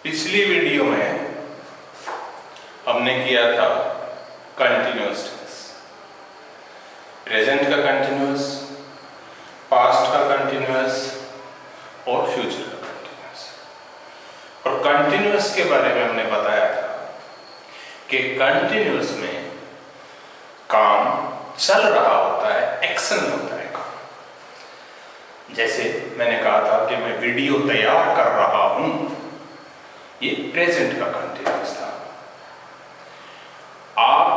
पिछली वीडियो में हमने किया था कंटिन्यूअस टेंस, प्रेजेंट का कंटिन्यूअस, पास्ट का कंटिन्यूअस और फ्यूचर का कंटिन्यूअस। और कंटिन्यूअस के बारे में हमने बताया था कि कंटिन्यूअस में काम चल रहा होता है, एक्शन में होता है काम। जैसे मैंने कहा था कि मैं वीडियो तैयार कर रहा हूं, ये प्रेजेंट का कंटिन्यूअस था। आप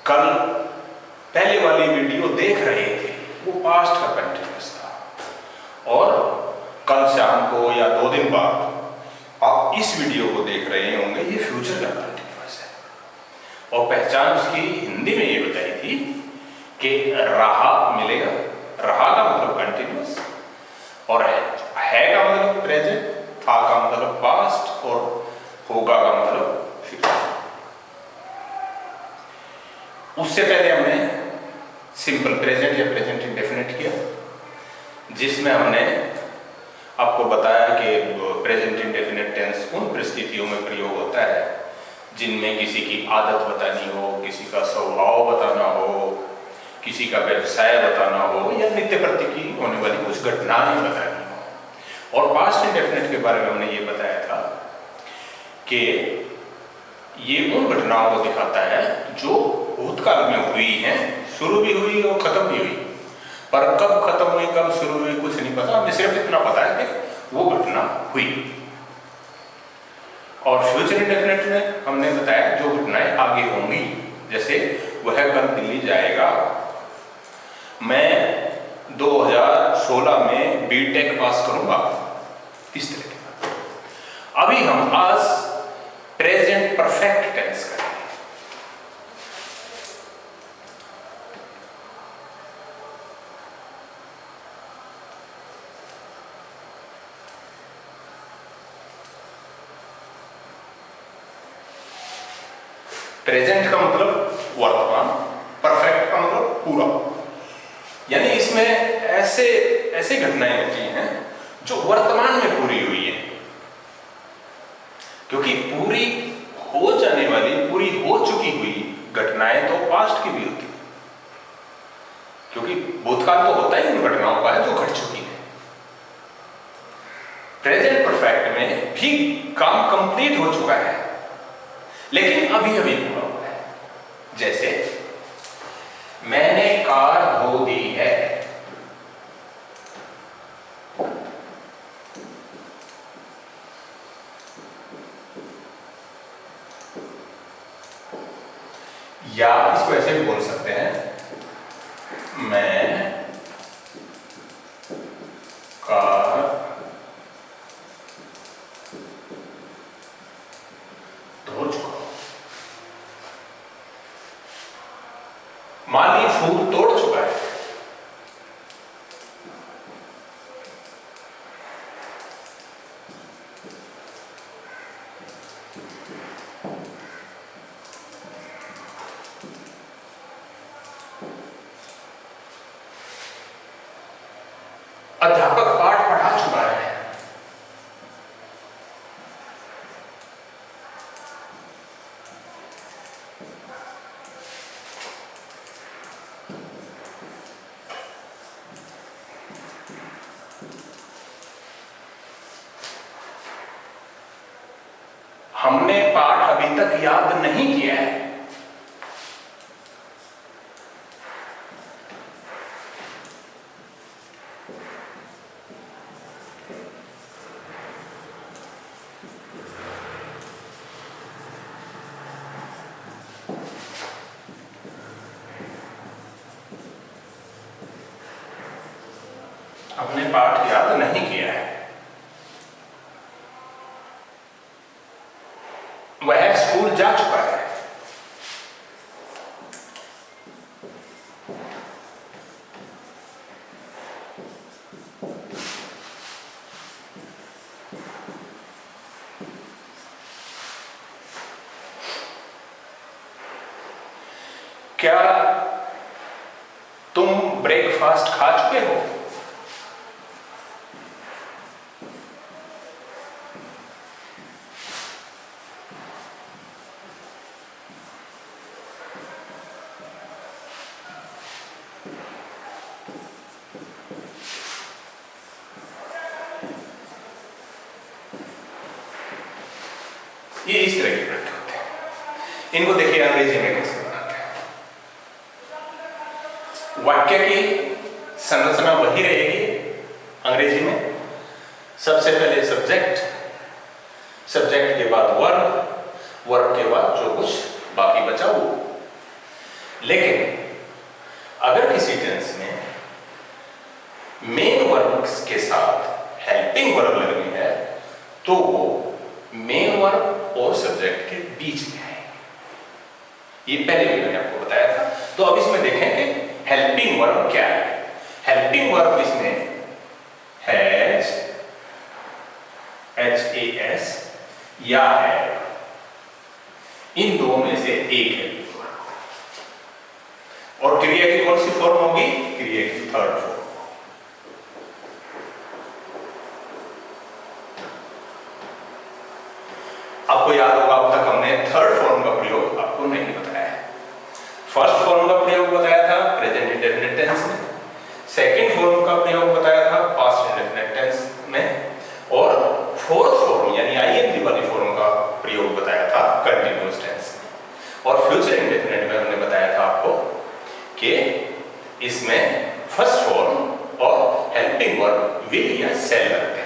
कल पहले वाली वीडियो देख रहे थे, वो पास्ट का कंटिन्यूअस था। और कल शाम को या 2 दिन बाद आप इस वीडियो को देख रहे होंगे, ये फ्यूचर का कंटिन्यूअस है। और पहचान उसकी हिंदी में ये बताई थी कि रहा मिलेगा, रहा का मतलब कंटिन्यूअस और है का मतलब प्रेजेंट, था का मतलब पास्ट और होगा का मतलब फ्यूचर। उससे पहले हमने सिंपल प्रेजेंट या प्रेजेंट इंडेफिनिट किया, जिसमें हमने आपको बताया कि प्रेजेंट इंडेफिनिट टेंस उन परिस्थितियों में प्रयोग होता है जिनमें किसी की आदत बतानी हो, किसी का स्वभाव बताना हो, किसी का व्यवसाय बताना हो या नित्य प्रति की होने वाली कुछ घटनाएं बतानी हो। और पास्ट इंडेफिनिट के बारे में हमने ये बताया था कि ये उन घटनाओं को दिखाता है जो भूतकाल में हुई हैं, शुरू भी हुई और खत्म भी हुई, पर कब खत्म हुई कब शुरू हुई कुछ नहीं पता, हमें सिर्फ इतना पता है कि वो घटना हुई। और फ्यूचर इंडेफिनिट में हमने बताया जो घटनाएं आगे होंगी, जैसे वह कल दिल्ली जाएगा, मैं 2016 में बीटेक पास करूंगा, इस तरह का। अभी हम आज प्रेजेंट परफेक्ट टेंस करेंगे। प्रेजेंट का मतलब वर्तमान, परफेक्ट का मतलब पूरा। यानी इसमें ऐसे घटनाएं होती हैं जो वर्तमान में पूरी हुई है, क्योंकि पूरी हो जाने वाली, पूरी हो चुकी हुई घटनाएं तो पास्ट की भी होती है, क्योंकि भूतकाल तो होता ही उन घटनाओं का है जो घट चुकी है। प्रेजेंट परफेक्ट में भी काम कंप्लीट हो चुका है लेकिन अभी अभी पूरा हुआ है। जैसे मैंने कार धो दी है, या इसको ऐसे भी बोल सकते हैं, मैं कार धो चुका हूं। माली फूल तोड़ चुका है, अध्यापक पाठ पढ़ा चुका है, हमने पाठ अभी तक याद नहीं किया है, हमने पाठ याद नहीं किया है। वह स्कूल जा चुका है, क्या तुम ब्रेकफास्ट खा चुके हो? ये इस तरह के वाक्य होते हैं। इनको देखिए अंग्रेजी में कैसे बनाते हैं। वाक्य की संरचना वही रहेगी अंग्रेजी में। सबसे पहले सब्जेक्ट, सब्जेक्ट के बाद वर्ब, वर्ब के बाद जो कुछ बाकी बचा वो। लेकिन अगर किसी टेंस में मेन वर्ब के साथ हेल्पिंग वर्ब लगनी है तो वो मेन वर्ब और सब्जेक्ट के बीच में है। ये पहले भी मैंने आपको बताया था। तो अब इसमें देखें कि हेल्पिंग वर्ब क्या है। हेल्पिंग वर्ब इसमें हैज, HAS या है, इन दो में से एक है। और क्रिया की कौन सी फॉर्म होगी? क्रिया की थर्ड फॉर्म। आपको याद होगा अब तक हमने थर्ड फॉर्म का प्रयोग आपको नहीं बताया है। फर्स्ट फॉर्म का प्रयोग बताया था प्रेजेंट इंडेफिनिट टेंस में, सेकंड फॉर्म का प्रयोग बताया था पास्ट इंडेफिनिट टेंस में, और फोर्थ फॉर्म यानी आईएनजी वाली फॉर्म का प्रयोग बताया था कंटीन्यूअस टेंस में। और फ्यूचर इंडेफिनिट में हमने बताया था आपको कि इसमें फर्स्ट फॉर्म और हेल्पिंग वर्ब विल या सेल लगते हैं।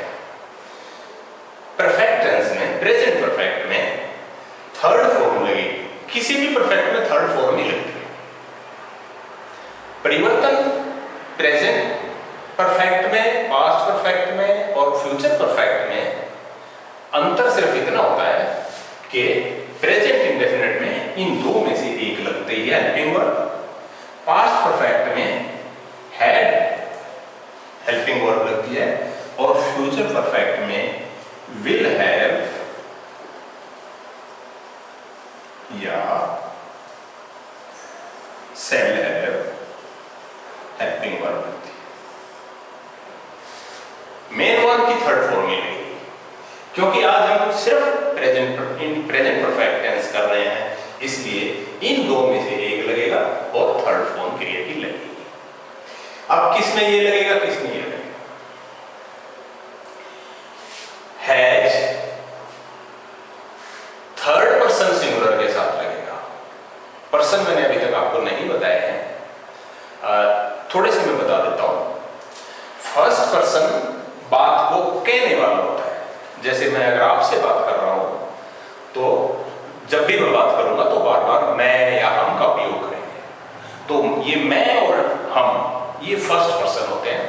परफेक्ट टेंस में, प्रेजेंट परफेक्ट में थर्ड फॉर्म लगेगी। किसी भी परफेक्ट में थर्ड फॉर्म ही लगती है। परिवर्तन प्रेजेंट परफेक्ट में, पास्ट परफेक्ट में और फ्यूचर परफेक्ट में अंतर सिर्फ इतना होता है कि प्रेजेंट इंडेफिनिट में इन दो में से एक लगती है हेल्पिंग वर्ब, पास्ट परफेक्ट में हैड हेल्पिंग वर्ब लगती है, और फ्यूचर परफेक्ट में विल हैव या शैल हैव हेल्पिंग वर्ब लगती है। मेन वर्ब की थर्ड फॉर्म में नहीं, क्योंकि आज हम सिर्फ प्रेजेंट परफेक्ट टेंस कर रहे हैं, इसलिए इन दो में से एक लगेगा और थर्ड फॉर्म क्रिया की लगेगी। अब किस में ये लगेगा, किस में ये लगेगा? हैज थर्ड पर्सन सिंगुलर के साथ लगेगा। पर्सन मैंने अभी तक आपको नहीं बताए हैं, थोड़े से मैं बता देता हूं। फर्स्ट पर्सन बात को कहने वाला होता है। जैसे मैं अगर आपसे बात कर रहा हूं तो जब भी मैं बात करूंगा तो बार बार मैं या हम का उपयोग करेंगे। तो ये मैं और हम ये फर्स्ट पर्सन होते हैं,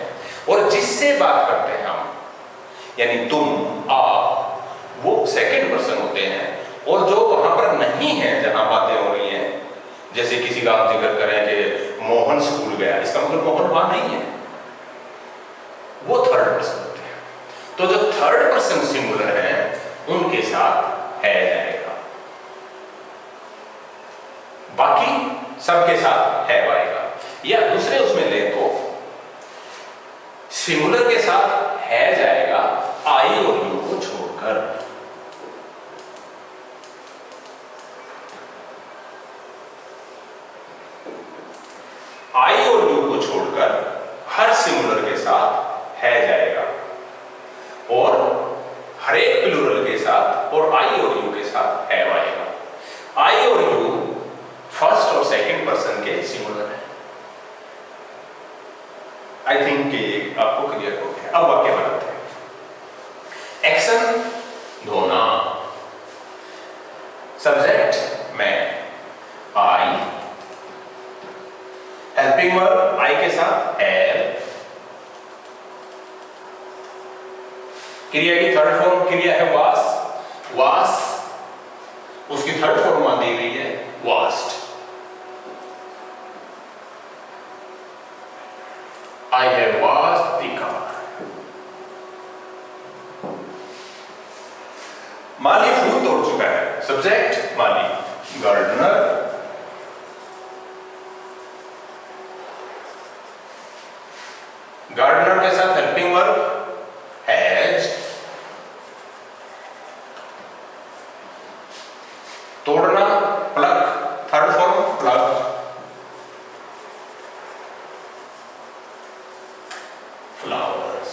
और जिससे बात करते हैं हम यानी तुम, आप, वो सेकंड पर्सन होते हैं। और जो वहां पर नहीं है जहां बातें हो रही हैं, जैसे किसी का हम जिक्र करें कि मोहन स्कूल गया, इसका मतलब मोहन वहां नहीं है, वो थर्ड पर्सन होते हैं। तो जो थर्ड पर्सन सिंगुलर है उनके साथ है जाएगा, बाकी सबके साथ है आएगा। या दूसरे उसमें ले तो सिंगुलर के साथ है जाएगा आई और यू को छोड़कर। आई और यू को छोड़कर हर सिंगुलर के साथ है जाएगा, और हर एक प्लूरल के साथ और आई और यू के साथ है आएगा। आई और यू फर्स्ट और सेकंड पर्सन के सिंगुलर है। आई थिंक कि आपको क्लियर हो गया। अब वाक्य बनाते हैं। एक्शन धोना, सब्जेक्ट मैं, आई, हेल्पिंग वर्ब आई के साथ हैव, क्रिया की थर्ड फॉर्म क्रिया है वास, वास उसकी थर्ड फॉर्म मान दी गई है vast. I have washed the car. माली फूल तोड़ चुका है, सब्जेक्ट माली, गार्डनर, गार्डनर के साथ हेल्पिंग वर्ब हैज, तोड़ना plug, third form plug, flowers.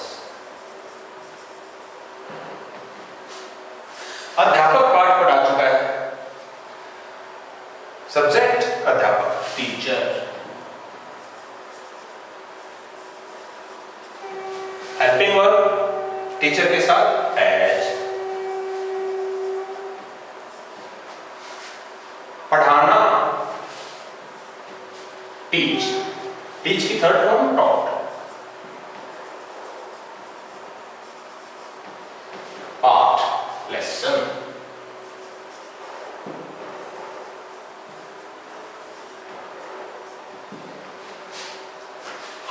Teacher के साथ हैज। पढ़ाना टीच, टीच की थर्ड फॉर्म टॉट। पाठ लेसन।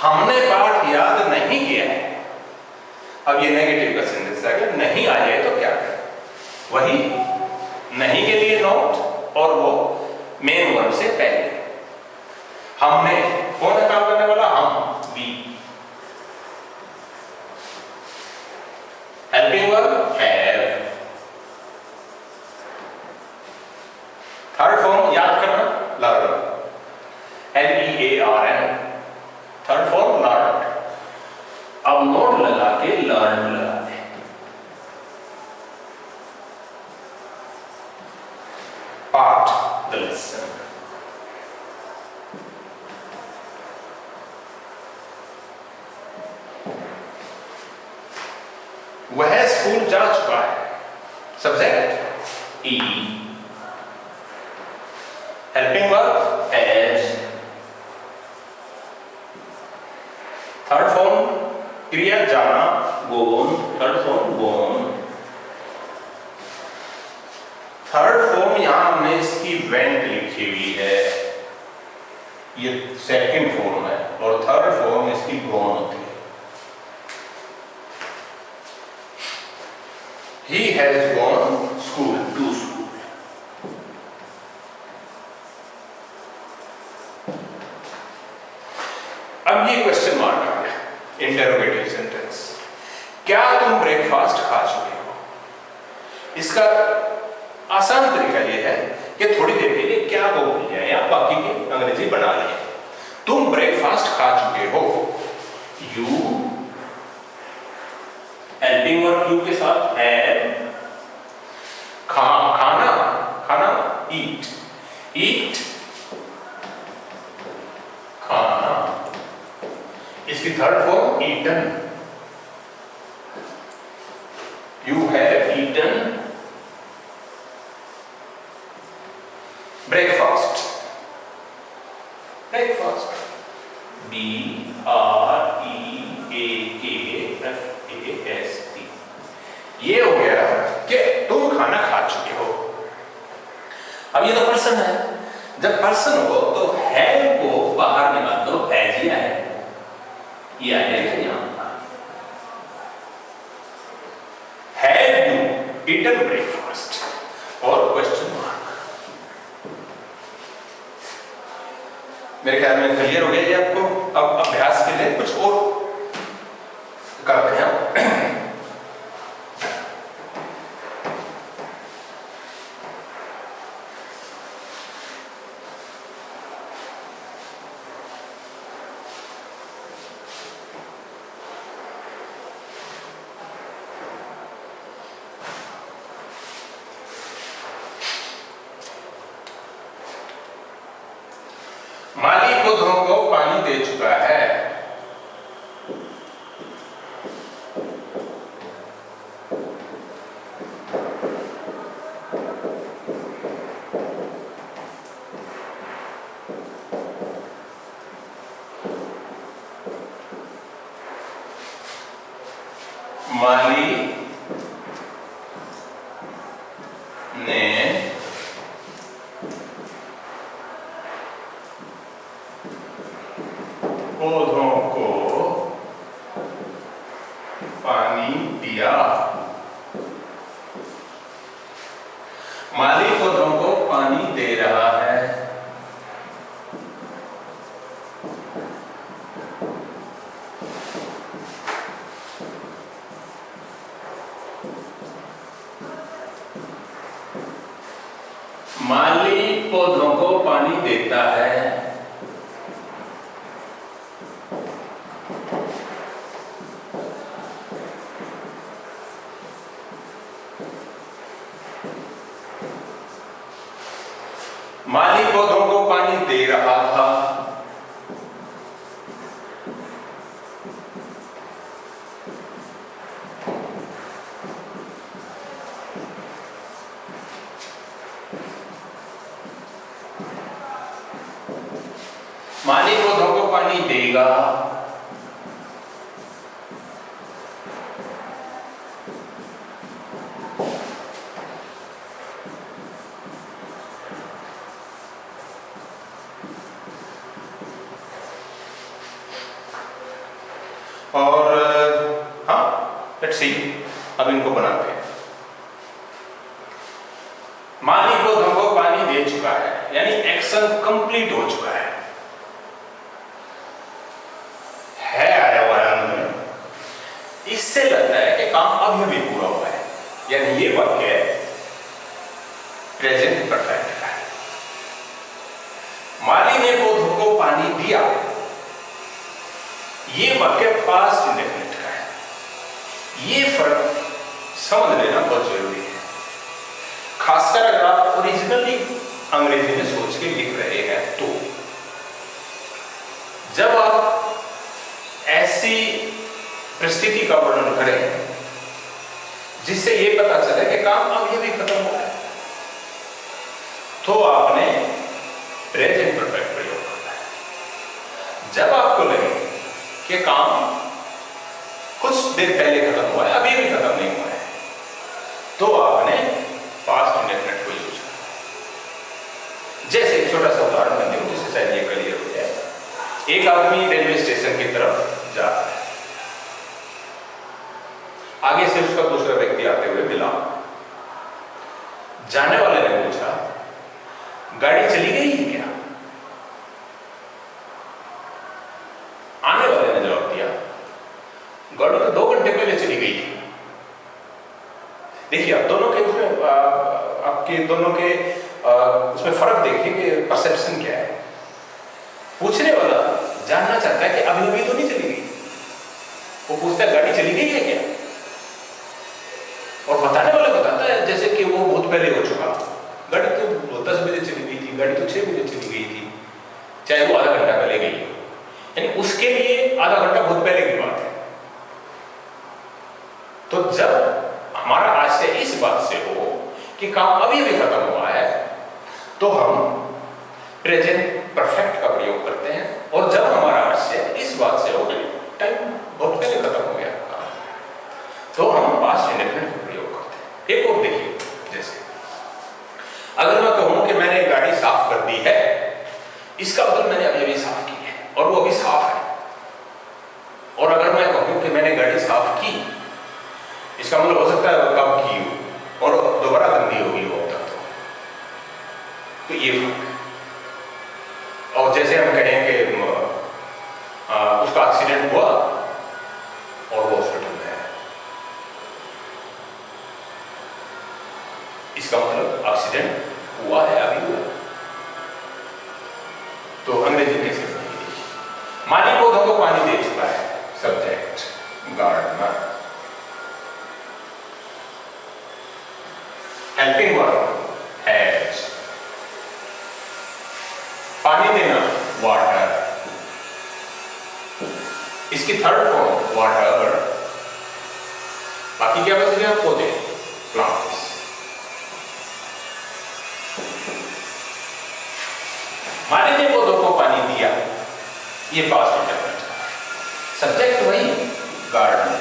हमने पाठ याद नहीं किया है। अब ये नेगेटिव का सेंटेंस आ गया, नहीं आ जाए तो क्या करें? वही नहीं के लिए नॉट और वो मेन वर्ब से पहले। हमने, कौन है काम करने वाला? हम, we. Helping verb have. Third form याद करना, learn, LEARN। Third form learn. अब नोट लगा के लर्न लगा दे। पाठ द लेसन। वह स्कूल जा चुका है। Subject E. Helping verb has. Third form क्रिया जाना, गोन। थर्ड फॉर्म गोन। थर्ड फॉर्म यहां हमने इसकी वेंट लिखी हुई है, ये सेकंड फॉर्म है, और थर्ड फॉर्म इसकी गोन होती है। He has gone school, to school. अब ये क्वेश्चन मार्क आ गया, इंटरोगेटिव सेंटेंस। क्या तुम ब्रेकफास्ट खा चुके हो? इसका आसान तरीका ये है कि थोड़ी देर के लिए क्या को भूल जाए या बाकी की अंग्रेजी बना लें। तुम ब्रेकफास्ट खा चुके हो, यू। हेल्पिंग वर्ब यू के साथ हैव। खाना, खाना ईट, ईट खाना। इसकी third form eaten, you have eaten breakfast. Breakfast BREAKFAST। ये हो गया कि तुम खाना खा चुके हो। अब ये तो पर्सन है, जब पर्सन हो तो हैव को बाहर निकाल दो, हैज या है, ये आ जाएगा यहां। हैव यू ईटन ब्रेकफास्ट और क्वेश्चन मार्क। मेरे ख्याल में क्लियर हो गया ये आपको। अब अभ्यास के लिए कुछ और करते हैं। माली पौधों को पानी दे चुका है। माली ने पौधों को पानी दिया। माली पौधों को पानी दे रहा है। माली पौधों को पानी देता है। माली पौधों को पानी दे रहा था। देगा, और हाँ लेट्स सी, अब इनको बनाते हैं। माली पौधों को पानी दे चुका है, यानी एक्शन कंप्लीट हो चुका है आया हुआ है अंत में। इससे लगता है कि काम अभी भी पूरा हुआ है, यानी ये वाक्य प्रेजेंट परफेक्ट का है। माली ने पौधों को पानी दिया, ये वाक्य पास्ट इंडेफिनिट का है। ये फर्क समझ लेना बहुत जरूरी है, खासकर अगर आप ओरिजिनली अंग्रेजी में सोच के लिख रहे हैं तो। जब आप ऐसी परिस्थिति का वर्णन करें जिससे यह पता चले कि काम अब ये भी खत्म हुआ है, तो आपने प्रेजेंट परफेक्ट प्रयोग करना है। जब आपको लगे कि काम कुछ देर पहले खत्म हुआ है, अभी भी खत्म नहीं हुआ है, तो आपने पास्ट इंडेफिनिट को यूज करना। जैसे एक छोटा सा उदाहरण मैं दूं जिससे शायद ये क्लियर हो जाए। एक आदमी रेलवे स्टेशन की तरफ जा रहा है, आगे से उसका दूसरा व्यक्ति आते हुए मिला। जाने वाले ने पूछा, गाड़ी चली गई है क्या? आने वाले ने जवाब दिया, गाड़ी तो 2 घंटे पहले चली गई थी। देखिए आप दोनों के उसमें आपके दोनों के उसमें फर्क देखिए कि परसेप्शन क्या है। पूछने वाला जानना चाहता है कि अभी तो नहीं चली गई, वो पूछता है गाड़ी चली गई है क्या, और बताने वाला बताता है जैसे कि वो बहुत पहले हो चुका। गाड़ी तो 10 बजे चली गई थी, गाड़ी तो 6 बजे चली गई थी, चाहे वो आधा घंटा पहले गई हो, यानी उसके लिए आधा घंटा बहुत पहले की बात है। तो जब हमारा आशय इस बात से हो कि काम अभी भी खत्म हुआ है, तो हम प्रेजेंट परफेक्ट का प्रयोग करते हैं, और जब हमारा आशय इस बात से हो कि टाइम बहुत पहले खत्म हो गया काम, तो हम पास्ट इंडेफिनिट का प्रयोग करते हैं। एक और देखिए, जैसे अगर मैं कहूं कि मैंने गाड़ी साफ कर दी है, इसका मतलब मैंने अभी अभी साफ की है और वो अभी साफ है। और अगर मैं कहूं कि मैंने गाड़ी साफ की, इसका मतलब हो सकता है कब की हो और दोबारा गंदी होगी वो तक। तो ये फर्क है। और जैसे हम कहें कि उसका एक्सीडेंट हुआ और वो हॉस्पिटल में है, इसका मतलब एक्सीडेंट हुआ है, अभी हुआ। तो अंग्रेजी कैसे बनेगी? माली पौधों को पानी दे चुका है, subject gardener. Helping verb has, पानी देना वाटर, इसकी थर्ड फॉर्म वाटर। बाकी क्या बच गया? पौधे, प्लांट्स। माली ने पौधों को पानी दिया, ये पास्ट इंडेफिनिट, सब्जेक्ट वही गार्डन।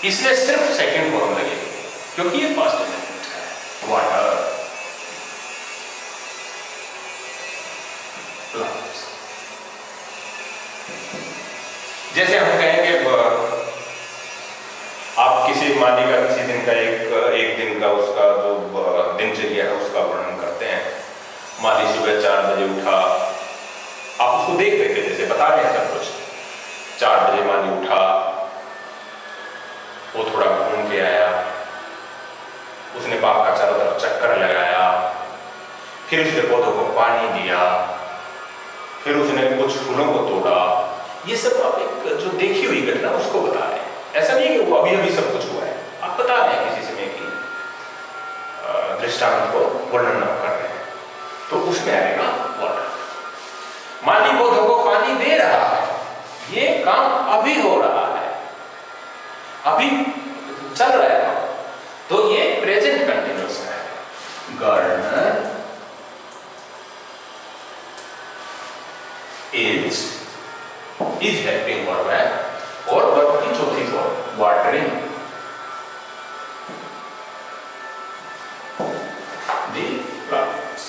इसलिए सिर्फ सेकंड फॉर्म लगेगी क्योंकि ये पास्ट इंडेफिनिट है, वाटर, प्लांट्स। जैसे हम कहेंगे आप किसी माली का किसी दिन का एक दिन का उसका जो दिनचर्या है उसका वर्णन करते हैं। माली सुबह 4 बजे उठा, आप उसको देख रहे थे, जैसे बता रहे हैं सब कुछ। 4 बजे माली उठा, वो थोड़ा घूम के आया, उसने बाग का चारों तरफ चक्कर लगाया, फिर उसने पौधों को पानी दिया, फिर उसने कुछ फूलों को तोड़ा। ये सब आप एक जो देखी हुई घटना उसको बता रहे हैं। ऐसा नहीं है कि वो अभी अभी सब कुछ हुआ है, आप बता रहे हैं किसी समय की दृष्टांत को वर्णन कर रहे हैं, तो उसमें आएगा वाटर। माली पौधों को पानी दे रहा है, ये काम अभी हो रहा है, अभी चल रहा है काम, तो ये प्रेजेंट कंटिन्यूअस है। गार्डनर इज हेल्पिंग वर्ब है। और वर्ब की चौथी फॉर्म वाटरिंग दी प्लांट्स।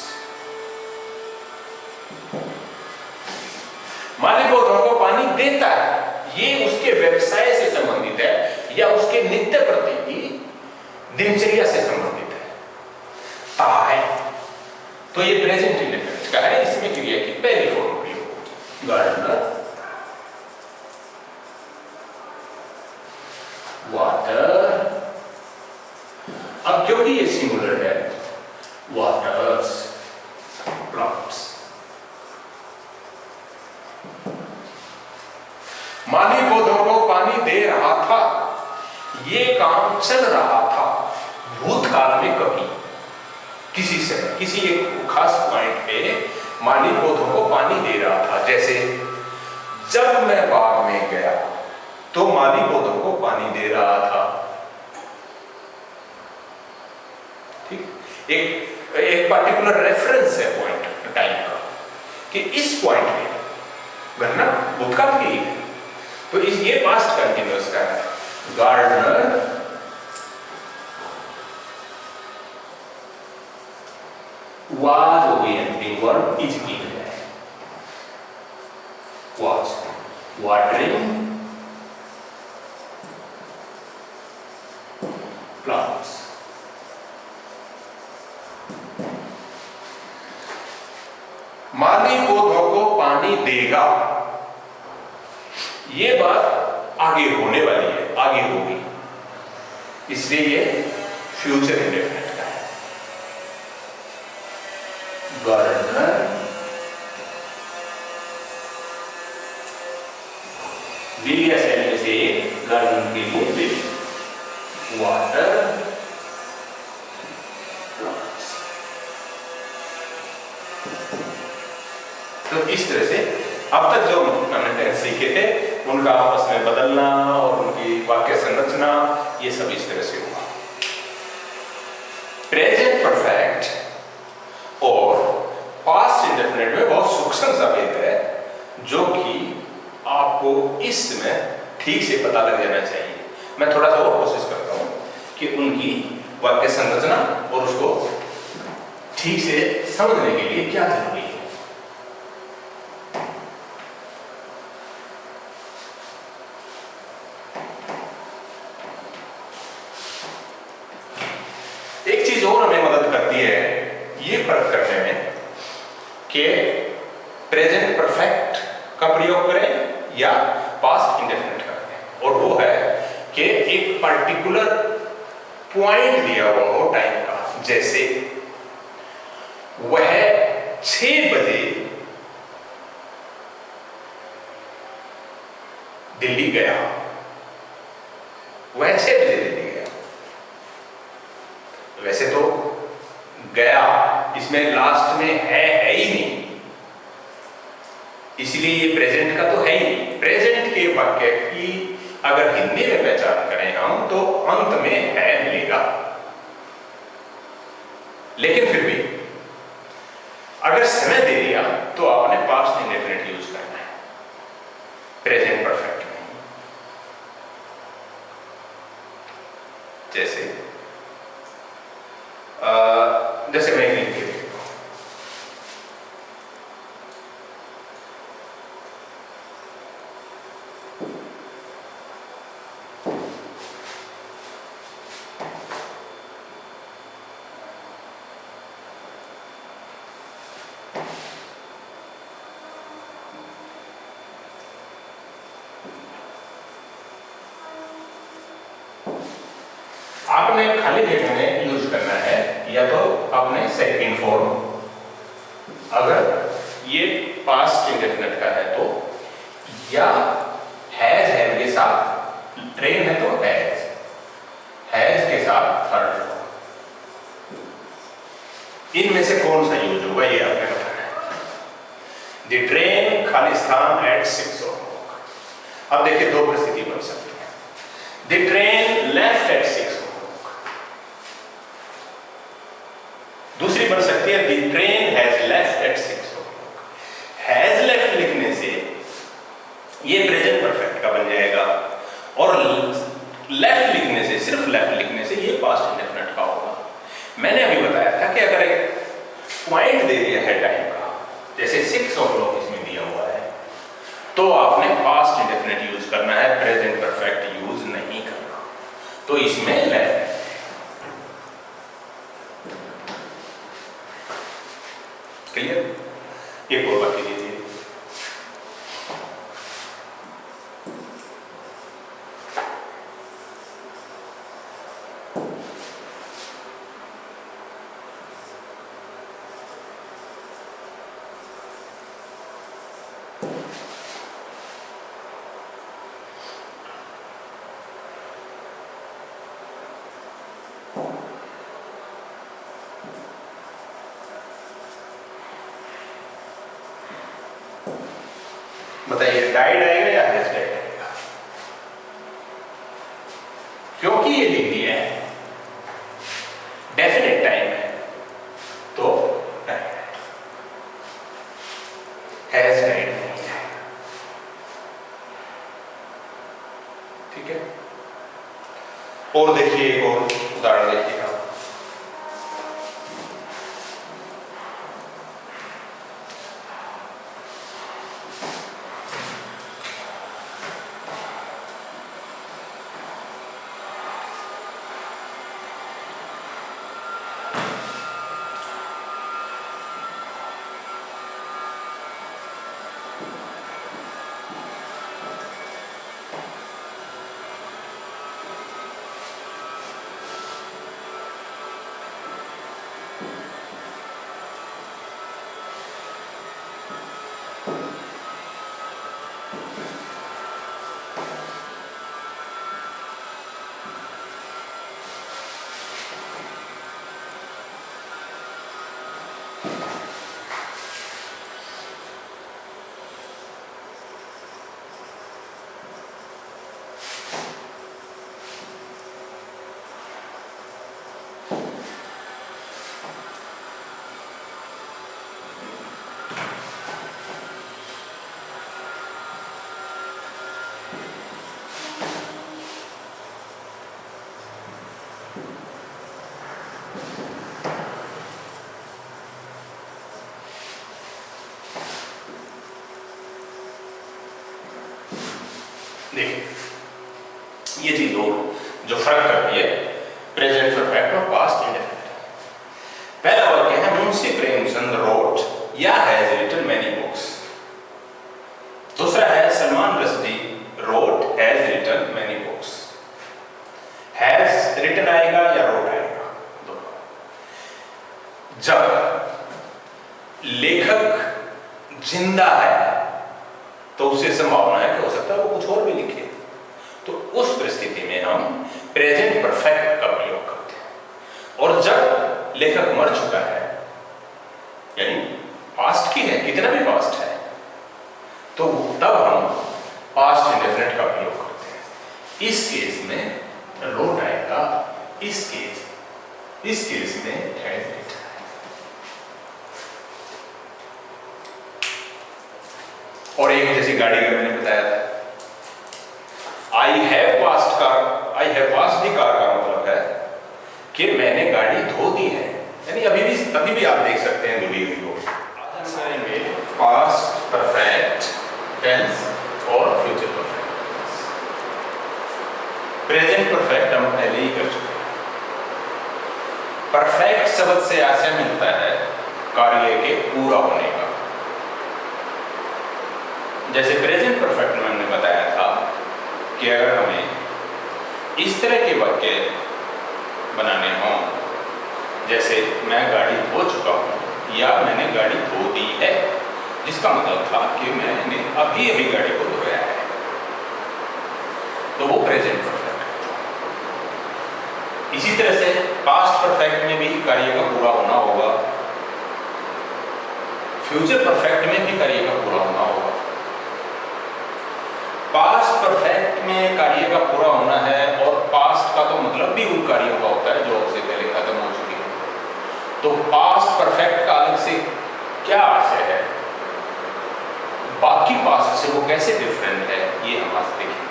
माली पौधों को पानी देता है, ये उसके व्यवसाय से संबंधित है या उसके नित्य प्रति की दिनचर्या से संबंधित है। ता है तो ये प्रेजेंट इंडेफिनिट का है, इसमें क्रिया की पहली फॉर्म प्रयोग गार्डनर वाटर। अब क्योंकि ये सिंगुलर है, वाटर्स प्लांट्स। माली पौधों को पानी दे रहा था, ये काम चल रहा था भूतकाल में कभी किसी से किसी एक खास पॉइंट पे माली पौधों को पानी दे रहा था। जैसे जब मैं बाग में गया तो माली पौधों को पानी दे रहा था। ठीक, एक पार्टिकुलर रेफरेंस है पॉइंट टाइम का कि इस पॉइंट पे घटना भूतकाल की है, तो इस ये पास्ट कंटिन्यूअस का है। Gardener was orienting verb is given है। Was watering plants. माली पौधों को पानी देगा, ये बात आगे होने वाली है, आगे होगी, इसलिए ये फ्यूचर इंडेफिनिट का है। गार्डनर विल या सेल में से गार्डन के लिए विल वाटर प्लांट्स। तो इस तरह से अब तक जो हमने टेंस सीखे थे उनका आपस में बदलना और उनकी वाक्य संरचना, ये सब इस तरह से हुआ। प्रेजेंट परफेक्ट और पास्ट इंडेफिनिट में बहुत सूक्ष्म सा भेद है, जो कि आपको इसमें ठीक से पता लग जाना चाहिए। मैं थोड़ा सा और कोशिश करता हूं कि उनकी वाक्य संरचना और उसको ठीक से समझने के लिए क्या जरूरी है। एक चीज और हमें मदद करती है ये फर्क करने में कि प्रेजेंट परफेक्ट का प्रयोग करें या पास्ट इंडेफिनिट का करें, और वो है कि एक पर्टिकुलर पॉइंट दिया हुआ हो टाइम का। जैसे वह 6 बजे दिल्ली गया, वह 6 बजे दिल्ली गया। वैसे तो गया इसमें लास्ट में है ही नहीं, इसलिए ये प्रेजेंट का तो है ही नहीं। प्रेजेंट के वाक्य की अगर हिंदी में पहचान करें हम तो अंत में है मिलेगा, लेकिन फिर भी अगर समय दे दिया तो आपने पास्ट इंडेफिनिट यूज करना है, प्रेजेंट परफेक्ट नहीं। जैसे मैं लिख के देखता हूं, आपने खाली जगह में यूज करना है या तो आपने सेकंड फॉर्म, अगर ये पास्ट इंडेफिनिट का है तो, या हैज है के साथ, ट्रेन है तो हैज के साथ थर्ड फॉर्म। इनमें से कौन सा यूज होगा ये आपने बताना है। The train Khalistan at 6 o'clock। अब देखिए दो परिस्थिति बन सकती है। The train left at 6 o'clock। दूसरी बन सकती है the train has left at 6 o'clock। Has left लिखने से लेफ्ट लिखने से, सिर्फ लेफ्ट लिखने से ये पास्ट इंडेफिनिट का होगा। मैंने अभी बताया था कि अगर एक पॉइंट दे दिया है टाइम का, जैसे 6 o'clock इसमें दिया हुआ है, तो आपने पास्ट इंडेफिनिट यूज करना है, प्रेजेंट परफेक्ट यूज नहीं करना। तो इसमें लेफ्ट। क्लियर? एक और बाकी दीजिए। बताइए, डाइड आएगा या हैज डाइड आएगा? क्योंकि ये लिख दिया है डेफिनेट टाइम है, तो डाइड। हैज डाइड नहीं है। ठीक है? और देखिए, एक और उदाहरण देखिएगा। देखिए, ये चीज जो फर्क करती है प्रेजेंट परफेक्ट और पास्ट इंडेफिनिट। पहला वाक्य है, मुंशी प्रेमचंद रोट या हैज रिटन मैनी बुक्स। दूसरा है, Salman Rushdie wrote has written many books. Has written आएगा या रोट आएगा? दोनों। जब लेखक जिंदा है तो उससे संभावना है कि हो सकता है वो कुछ और भी लिखे, तो उस परिस्थिति में हम प्रेजेंट परफेक्ट का प्रयोग करते हैं। और जब लेखक मर चुका है, यानी पास्ट की है, कितना भी पास्ट है, तो तब हम पास्ट इंडेफिनिट का प्रयोग करते हैं। इस केस में रोट आएगा, इस केस में हैज रिटन। और एक जैसी गाड़ी का मैंने बताया था, I have washed the car का मतलब है कि मैंने गाड़ी धो दी है, यानी तभी भी आप देख सकते हैं धुली हुई को। आज हम करेंगे पास्ट परफेक्ट टेंस और future perfect tense. Present perfect हम पहले ही कर चुके हैं। परफेक्ट शब्द से आशय मिलता है कार्य के पूरा होने का। जैसे प्रेजेंट परफेक्ट में हमने बताया था कि अगर हमें इस तरह के वाक्य बनाने हों, जैसे मैं गाड़ी धो चुका हूं या मैंने गाड़ी धो दी है, जिसका मतलब था कि मैंने अभी गाड़ी को धोया है, तो वो प्रेजेंट परफेक्ट है। इसी तरह से पास्ट परफेक्ट में भी कार्य का पूरा होना होगा, फ्यूचर परफेक्ट में भी कार्य का पूरा होना होगा। पास्ट परफेक्ट में कार्य का पूरा होना है, और पास्ट का तो मतलब भी उन कार्यों का होता है जो उससे पहले खत्म हो चुके हैं। तो पास्ट परफेक्ट का अलग से क्या आशय है, बाकी पास्ट से वो कैसे डिफरेंट है, ये हम आज देखेंगे।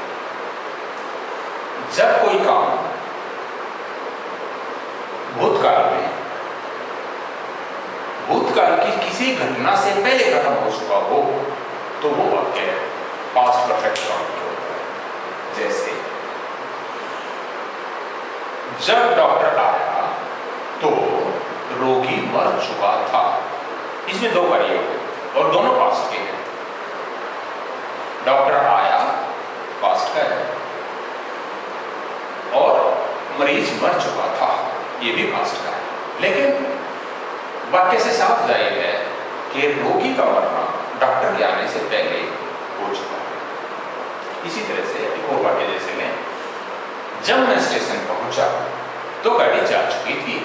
जब कोई घटना से पहले खत्म हो चुका हो तो वो वाक्य पास्ट परफेक्ट फॉर्म में होता है। जैसे जब डॉक्टर आया तो रोगी मर चुका था। इसमें दो कार्य हो गए और दोनों पास्ट के हैं। डॉक्टर आया पास्ट का है और मरीज मर चुका था ये भी पास्ट का है। लेकिन वाक्य से साफ जाहिर है कि रोगी का मरना डॉक्टर के आने से पहले हो चुका है। इसी तरह से एक और वाक्य जैसे लें, जब मैं स्टेशन पहुंचा तो गाड़ी जा चुकी थी।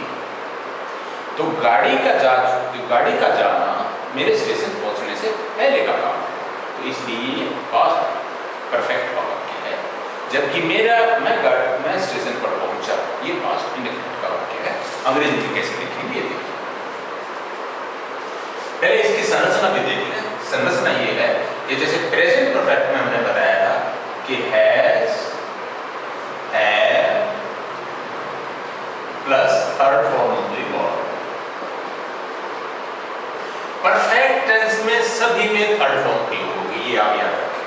तो गाड़ी का जाना मेरे स्टेशन पहुंचने से पहले का काम है, तो इसलिए ये पास्ट परफेक्ट का वाक्य है। जबकि मैं स्टेशन पर पहुंचा ये पास्ट इंडेफिनिट का वाक्य है। अंग्रेजी में कैसे लिखेंगे ये देखिए। पहले इसकी संरचना भी देख लें। संरचना ये है कि जैसे प्रेजेंट परफेक्ट में हमने बताया था कि has, have plus third form of the verb. Perfect tense में सभी में थर्ड फॉर्म प्रयोग होगी, ये आप याद रखें।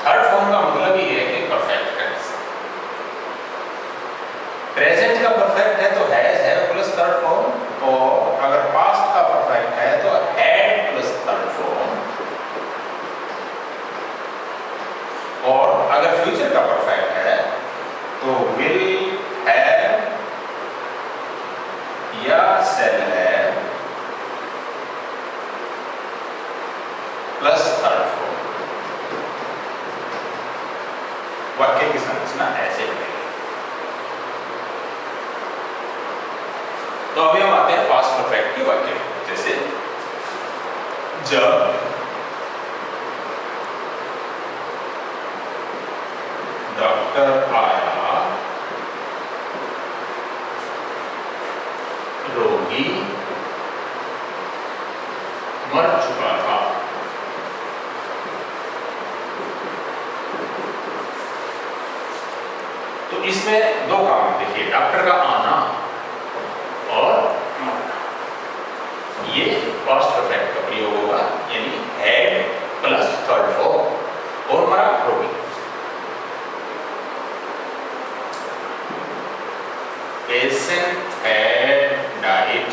थर्ड फॉर्म का मतलब ये है कि परफेक्ट टेंस। प्रेजेंट का परफेक्ट है तो has, have plus third form, और अगर पास्ट का परफेक्ट है तो हैड प्लस थर्ड फॉर्म, और अगर फ्यूचर का परफेक्ट है तो विल हैव या shall have plus third form. वाक्य की संरचना ऐसे बनेगी। तो अभी हम आते हैं पास्ट परफेक्ट के वाक्य में। जैसे जब डॉक्टर आया रोगी मर चुका था। तो इसमें दो काम देखिए, डॉक्टर का आना और मरना। ये पास्ट परफेक्ट का प्रयोग होगा, यानी हैड प्लस थर्ड फॉर्म और मरा रोगी। Patient had died।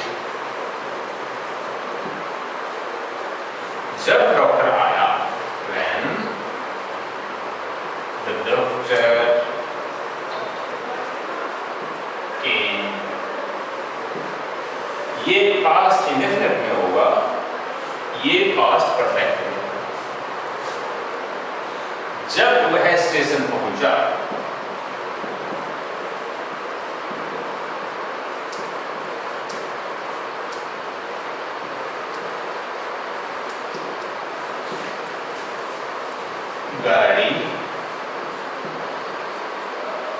जब डॉक्टर आया, when the doctor came। ये पास्ट इंडेफिनिट में होगा, ये पास्ट परफेक्ट में होगा। जब वह स्टेशन पहुंचा, गाड़ी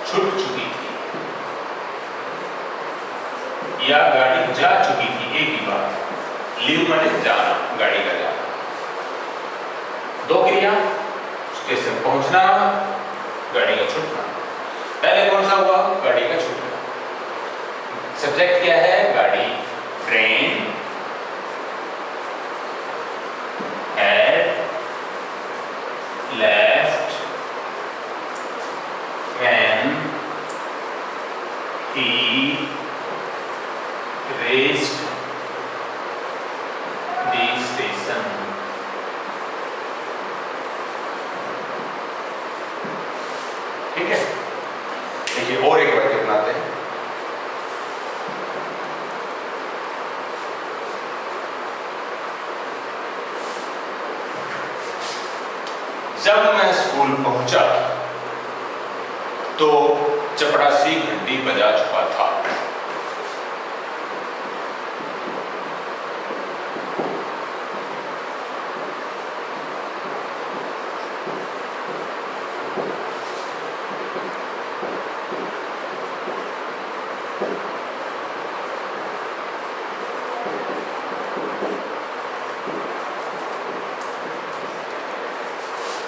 छूट चुकी थी या गाड़ी जा चुकी थी, एक ही बात। लीव माने जाना, गाड़ी का जाना। दो क्रिया, स्टेशन पहुंचना, गाड़ी का छूटना। पहले कौन सा हुआ? गाड़ी का छूटना। सब्जेक्ट क्या है? गाड़ी। Train had left when he reached the station। ठीक है, देखिए और एक वाक्य बनाते हैं। जब मैं स्कूल पहुंचा तो चपरासी घंटी बजा चुका था।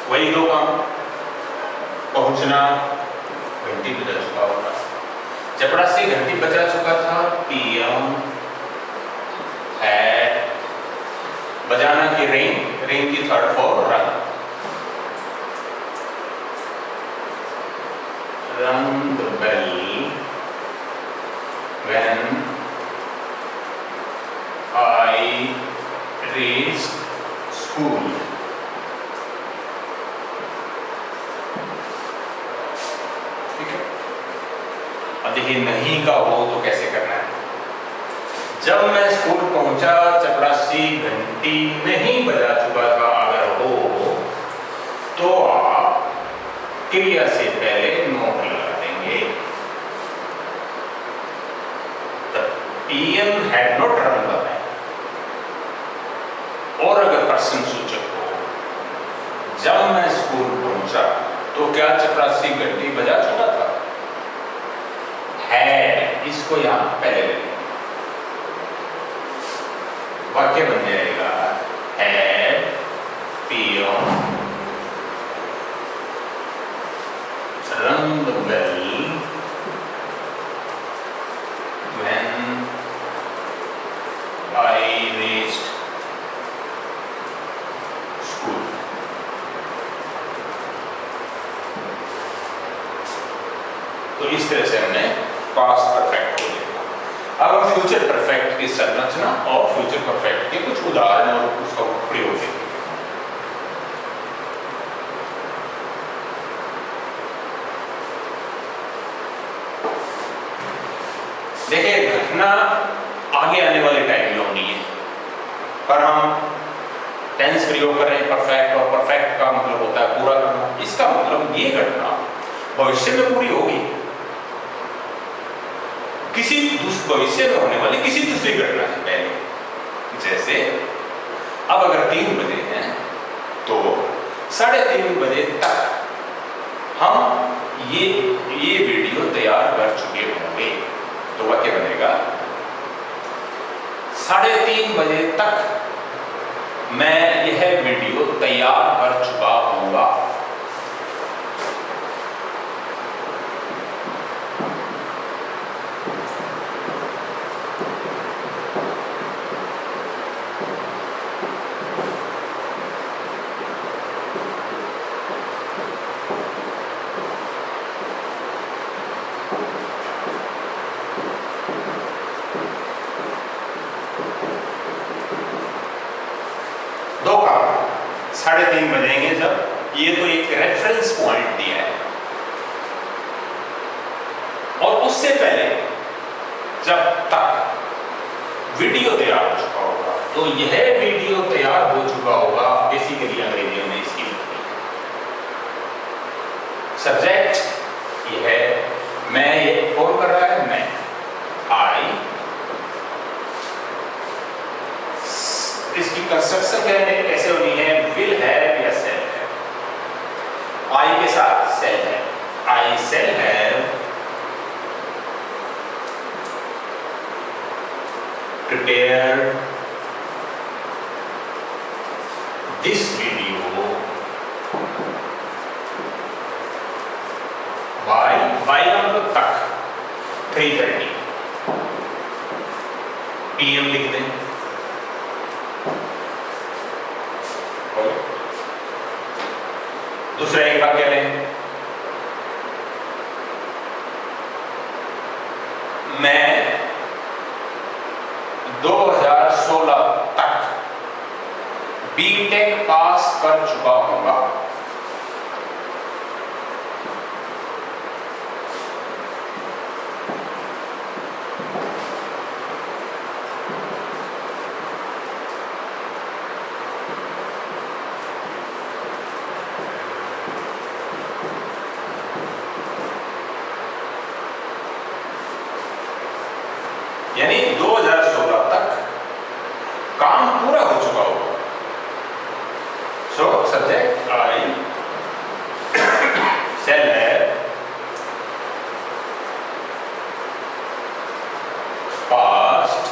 वही दो काम, पहुंचना, घंटी बजा चुका होगा। चपरासी घंटी बजा चुका था, PM had बजाना की रिंग, रिंग की third for run. Rung the bell when I reached school. ठीक है। अब देखिए नहीं का हो तो कैसे करना है। जब मैं स्कूल पहुंचा चपरासी घंटी नहीं बजा चुका था अगर हो तो आप क्रिया से पहले नोट लगा देंगे। The PM had not rung the bell। और अगर प्रश्न सूचक हो जब मैं स्कूल पहुंचा तो क्या चपरासी घंटी बजा चुका था? Had, इसको यहां पहले ले लेंगे। वाक्य बन जाएगा had PM rung the bell when I reached school। तो इस तरह से हमने पास्ट परफेक्ट को देखा। अब हम फ्यूचर परफेक्ट की संरचना और फ्यूचर परफेक्ट के कुछ उदाहरण और उसका प्रयोग देखेंगे। देखिए घटना आगे आने वाले टाइम में होनी है, पर हम टेंस प्रयोग कर रहे हैं परफेक्ट, और परफेक्ट का मतलब होता है पूरा करना। इसका मतलब ये घटना भविष्य में पूरी होगी, किसी भविष्य में होने वाली किसी दूसरी घटना से पहले। जैसे अब अगर 3 बजे हैं तो 3:30 बजे तक हम ये वीडियो तैयार कर चुके होंगे। तो वाक्य बनेगा 3:30 बजे तक मैं यह वीडियो तैयार कर चुका हूंगा। दो काम, 3:30 बजेंगे जब, ये तो एक रेफरेंस पॉइंट दिया है, और उससे पहले जब तक वीडियो तैयार हो चुका होगा। तो यह वीडियो तैयार हो चुका होगा बेसिकली अंग्रेजी में इसकी सब्जेक्ट ये है, मैं, ये कौन कर रहा है? मैं, आई। इसकी कंस्ट्रक्शन कैसे होनी है? विल हैव या सेल हैव। आई के साथ सेल है, I shall have prepared this video by का मतलब तक 3:30 PM लिख दें। दूसरा एक वाक्य लें, मैं 2016 तक बीटेक पास कर चुका हूंगा। यानी 2016 तक काम पूरा हो चुका होगा। सो सब्जेक्ट आई सेल है पास्ट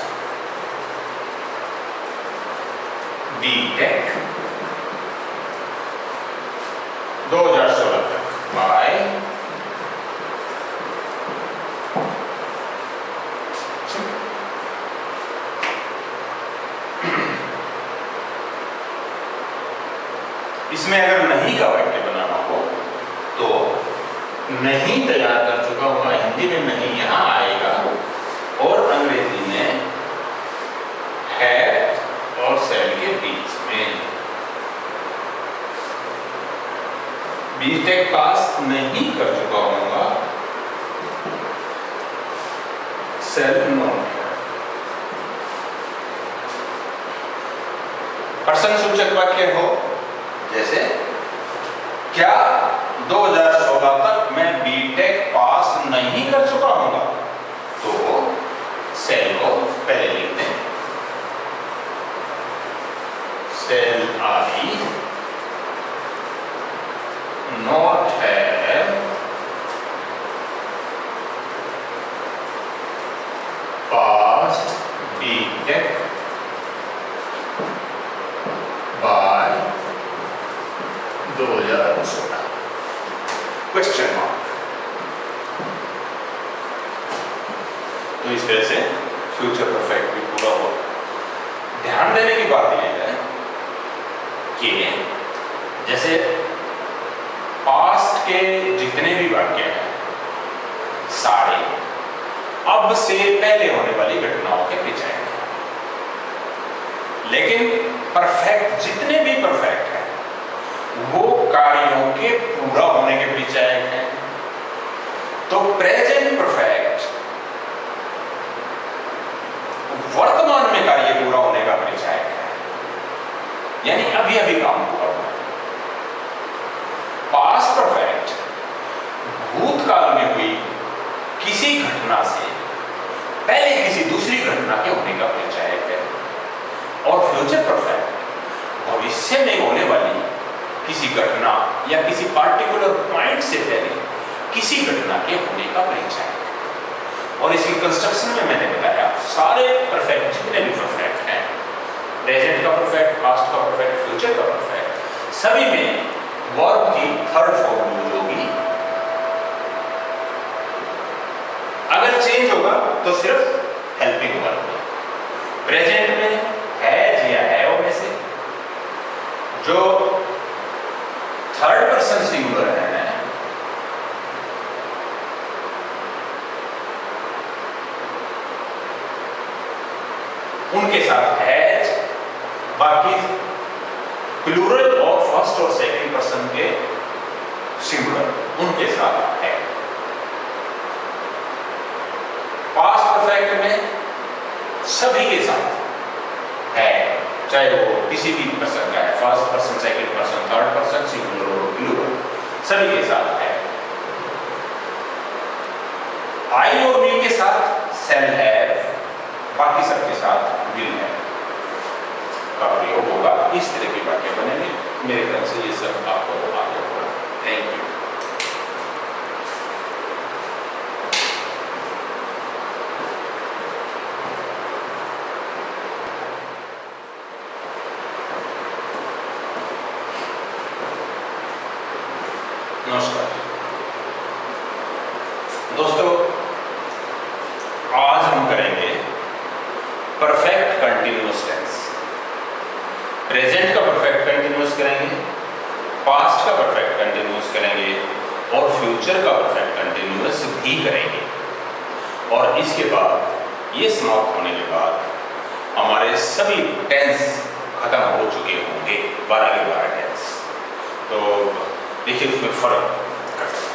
बीटेक 2016 तक बाय इसमें अगर नहीं का वाक्य बनाना हो तो नहीं तैयार कर चुका हुआ, हिंदी में नहीं यहां आएगा और अंग्रेजी में है और सेल के बीच में। बीटेक पास नहीं कर चुका होगा, सेल नॉट है। प्रश्न सूचक वाक्य हो जैसे क्या 2016 तक मैं बीटेक पास नहीं कर चुका हूंगा, तो सेल को पहले लिख दें, shall I not have passed BTech by 2016 question mark. तो इस तरह से फ्यूचर परफेक्ट भी पूरा हो। ध्यान देने की बात यह है कि जैसे पास्ट के जितने भी वाक्य हैं सारे अब से पहले होने वाली घटनाओं के पीछे हैं, लेकिन परफेक्ट जितने भी परफेक्ट हैं वो कार्यों के पूरा होने के पीछे है। तो प्रेजेंट परफेक्ट वर्तमान में कार्य पूरा होने का परिचय है, यानी अभी अभी काम हुआ। पास्ट परफेक्ट भूतकाल में हुई किसी घटना से पहले किसी दूसरी घटना के होने का परिचय है, और फ्यूचर परफेक्ट भविष्य में होने वाली किसी घटना या किसी पार्टिकुलर पॉइंट से पहले किसी घटना के होने का परिचय है। और इसकी कंस्ट्रक्शन में मैंने बताया सारे परफेक्ट जितने भी परफेक्ट हैं, प्रेजेंट का परफेक्ट, पास्ट का परफेक्ट, फ्यूचर का परफेक्ट, सभी में वर्ब की थर्ड फॉर्म यूज होगी। अगर चेंज होगा तो सिर्फ हेल्पिंग वर्ब। प्रेजेंट में हैज या हैव में से जो थर्ड पर्सन सिंगुलर है उनके साथ हैज, बाकी प्लूरल और फर्स्ट और सेकंड पर्सन के सिंगुलर उनके साथ है। पास्ट परफेक्ट में सभी के साथ है, चाहे वो किसी भी पर्सन का है, first person, second person, third person, singular और प्लूरल, सभी के साथ है। आई और मी के साथ सेल है, बाकी सबके साथ विल है का प्रयोग होगा। इस तरह के वाक्य बनेंगे। मेरे ख्याल से ये सब आपको आगे होगा। Thank you. नमस्कार दोस्तों, आज हम करेंगे परफेक्ट कंटिन्यूअस टेंस। प्रेजेंट का परफेक्ट कंटिन्यूअस करेंगे, पास्ट का परफेक्ट कंटिन्यूअस करेंगे और फ्यूचर का परफेक्ट कंटिन्यूअस भी करेंगे। और इसके बाद ये समाप्त होने के बाद हमारे सभी टेंस खत्म हो चुके होंगे, 12 के 12 टेंस। तो देखिए उसमें फर्क करते हैं।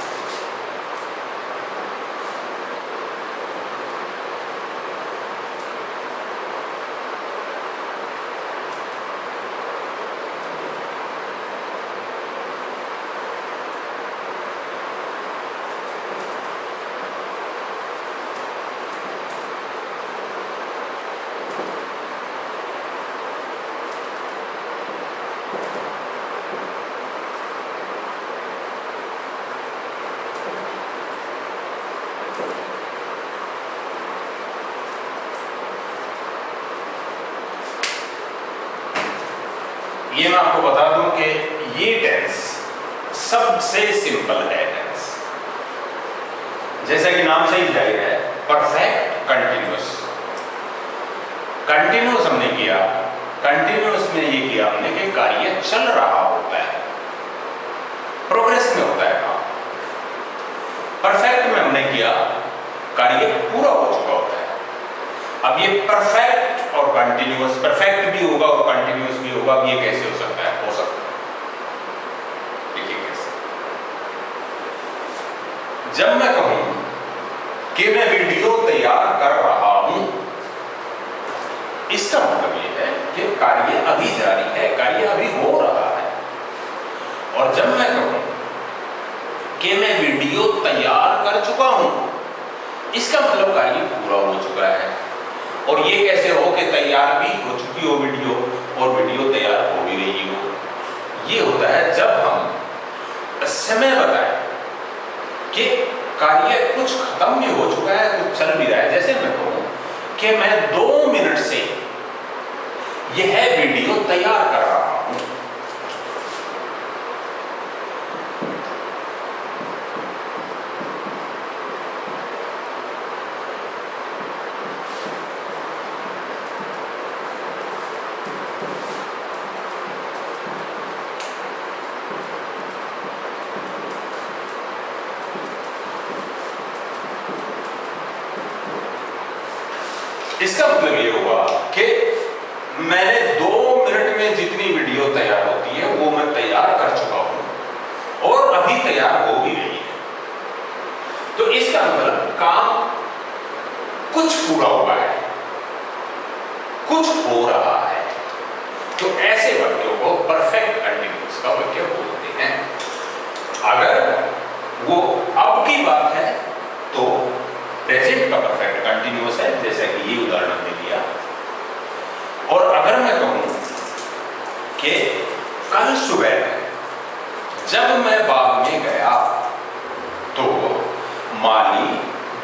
ये मैं आपको बता दूं कि ये टेंस सबसे सिंपल है टेंस, जैसा कि नाम से ही जाहिर है, परफेक्ट कंटिन्यूअस। कंटिन्यूअस हमने किया, कंटिन्यूअस में ये किया हमने कि कार्य चल रहा होता है, प्रोग्रेस में होता है काम। परफेक्ट में हमने किया, कार्य पूरा हो चुका होता है। अब ये परफेक्ट और कंटिन्यूअस, परफेक्ट भी होगा और कंटिन्यूअस भी होगा, अब ये कैसे हो सकता है? हो सकता है, देखिए कैसे। जब मैं कहूं कि मैं वीडियो तैयार कर रहा हूं, इसका मतलब यह है कि कार्य अभी जारी है, कार्य अभी हो रहा है। और जब मैं कहूं कि मैं वीडियो तैयार कर चुका हूं, इसका मतलब कार्य पूरा हो चुका है। और ये कैसे हो कि तैयार भी हो चुकी हो वीडियो और वीडियो तैयार हो भी रही हो? ये होता है जब हम समय बताएं कि कार्य कुछ खत्म भी हो चुका है, कुछ चल भी रहा है। जैसे मैं कहूं कि मैं 2 मिनट से यह वीडियो तैयार कर रहा हूं, इसका मतलब ये हुआ कि मैंने 2 मिनट में जितनी वीडियो तैयार होती है वो मैं तैयार कर चुका हूं और अभी तैयार हो भी रही है। तो इसका मतलब काम कुछ पूरा हुआ है, कुछ हो रहा है। तो ऐसे वाक्यों को परफेक्ट कंटिन्यूअस का वाक्य बोलते हैं। अगर वो अब की बात है तो प्रेजेंट का परफेक्ट कंटिन्यूअस है, जैसा कि ये उदाहरण दे दिया। और अगर मैं कहूं कि कल सुबह जब मैं बाग में गया तो माली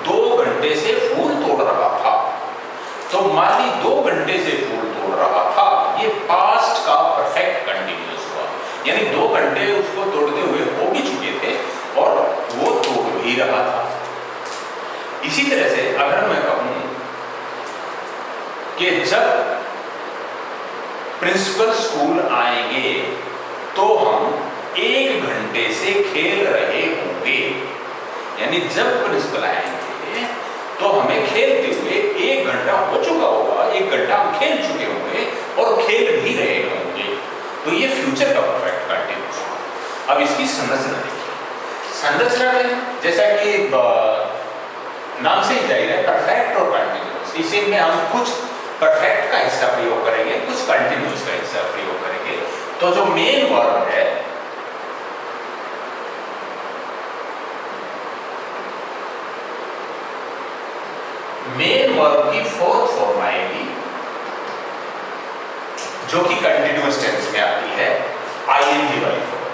2 घंटे से फूल तोड़ रहा था, तो माली 2 घंटे से फूल तोड़ रहा था, ये पास्ट का परफेक्ट कंटिन्यूअस हुआ। यानी 2 घंटे उसको तोड़ते हुए हो भी चुके थे और वो तोड़ भी रहा था। इसी तरह से अगर मैं कहूं कि जब प्रिंसिपल स्कूल आएंगे तो हम 1 घंटे से खेल रहे होंगे, यानी जब प्रिंसिपल आएंगे तो हमें खेलते हुए 1 घंटा हो चुका होगा, 1 घंटा हम खेल चुके होंगे और खेल भी रहे होंगे। तो ये फ्यूचर का परफेक्ट कंटिन्यूअस हुआ। अब इसकी संरचना देखिए। संरचना में जैसा कि नाम से ही जाहिर है परफेक्ट और कंटिन्यूअस, इसी में हम कुछ परफेक्ट का हिस्सा प्रयोग करेंगे, कुछ कंटिन्यूअस का हिस्सा प्रयोग करेंगे। तो जो मेन वर्ब है मेन वर्ब की 4th फॉर्म आएगी जो कि कंटिन्यूअस टेंस में आती है, आईएनजी वाली फॉर्म,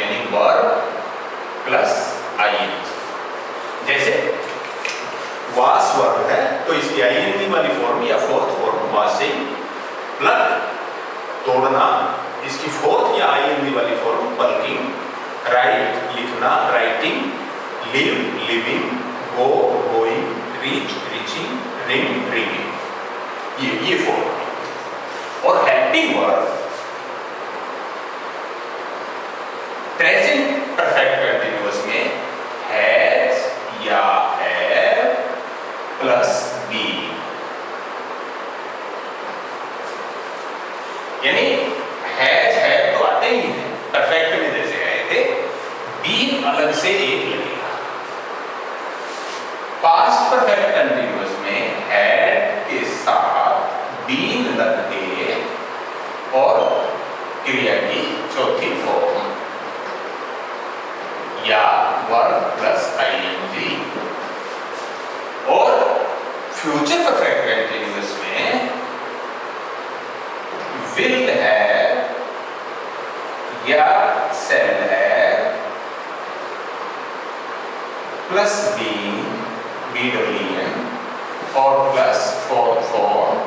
यानी वर्ब प्लस आईएनजी। जैसे वास वर्ब है तो इसकी आईएनजी वाली फॉर्म या 4th फॉर्म वासिंग, प्लग तोड़ना, इसकी 4th या आईएनजी वाली फॉर्म पल्किंग, राइट लिखना राइटिंग, लिव लिविंग, गो going, reach reaching, ring ringing, ये फॉर्म। और helping verb present perfect continuous में हैज या हैव प्लस बी, यानी हैज हैव तो आते ही हैं परफेक्ट में जैसे आए थे, बी अलग से एक लगेगा। पास्ट परफेक्ट कंटिन्यूअस में हैड के साथ बीन लग के और क्रिया की चौथी फॉर्म या वर्ब प्लस आईएनजी। और फ्यूचर परफेक्ट कंटिन्यूअस में विल हैव या shall have plus been BWN और प्लस 4th फॉर्म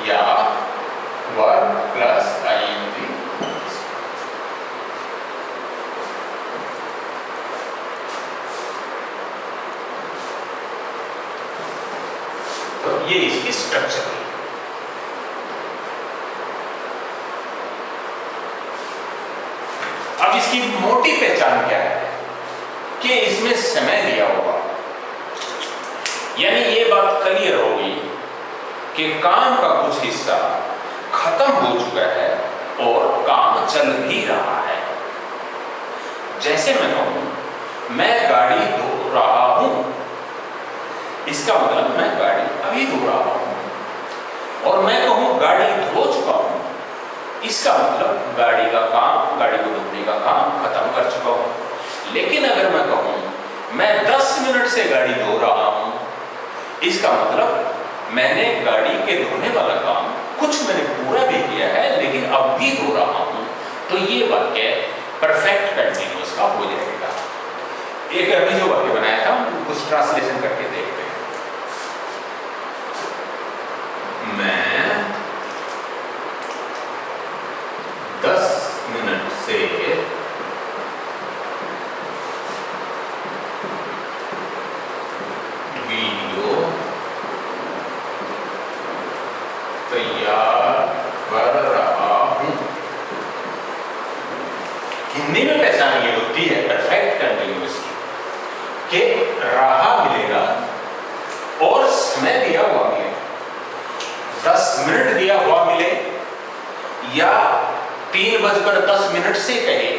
या वर्ब प्लस आईएनजी। तो ये इसकी स्ट्रक्चर है। अब इसकी मोटी पहचान क्या है कि इसमें समय दिया होगा, यानी ये बात क्लियर होगी कि काम का कुछ हिस्सा खत्म हो चुका है और काम चल भी रहा है। जैसे मैं कहूं मैं गाड़ी धो रहा हूं, इसका मतलब मैं गाड़ी अभी धो रहा हूं। और मैं कहूं गाड़ी धो चुका हूं, इसका मतलब गाड़ी का काम, गाड़ी को धोने का काम खत्म कर चुका हूं। लेकिन अगर मैं कहूं मैं 10 मिनट से गाड़ी धो रहा हूं, इसका मतलब मैंने गाड़ी के धोने वाला काम कुछ मैंने पूरा भी किया है लेकिन अब भी धो रहा हूं। तो ये वाक्य परफेक्ट कंटीन्यूअस का हो जाएगा। एक अभी जो वाक्य बनाया था कुछ ट्रांसलेशन करके देखते हैं। मैं 10 मिनट से वीडियो तैयार कर रहा हूं। हिंदी में पहचान ये होती है परफेक्ट कंटीन्यूअस की कि रहा मिलेगा और समय दिया हुआ मिले, 10 मिनट दिया हुआ मिले या 3:10 से कहे,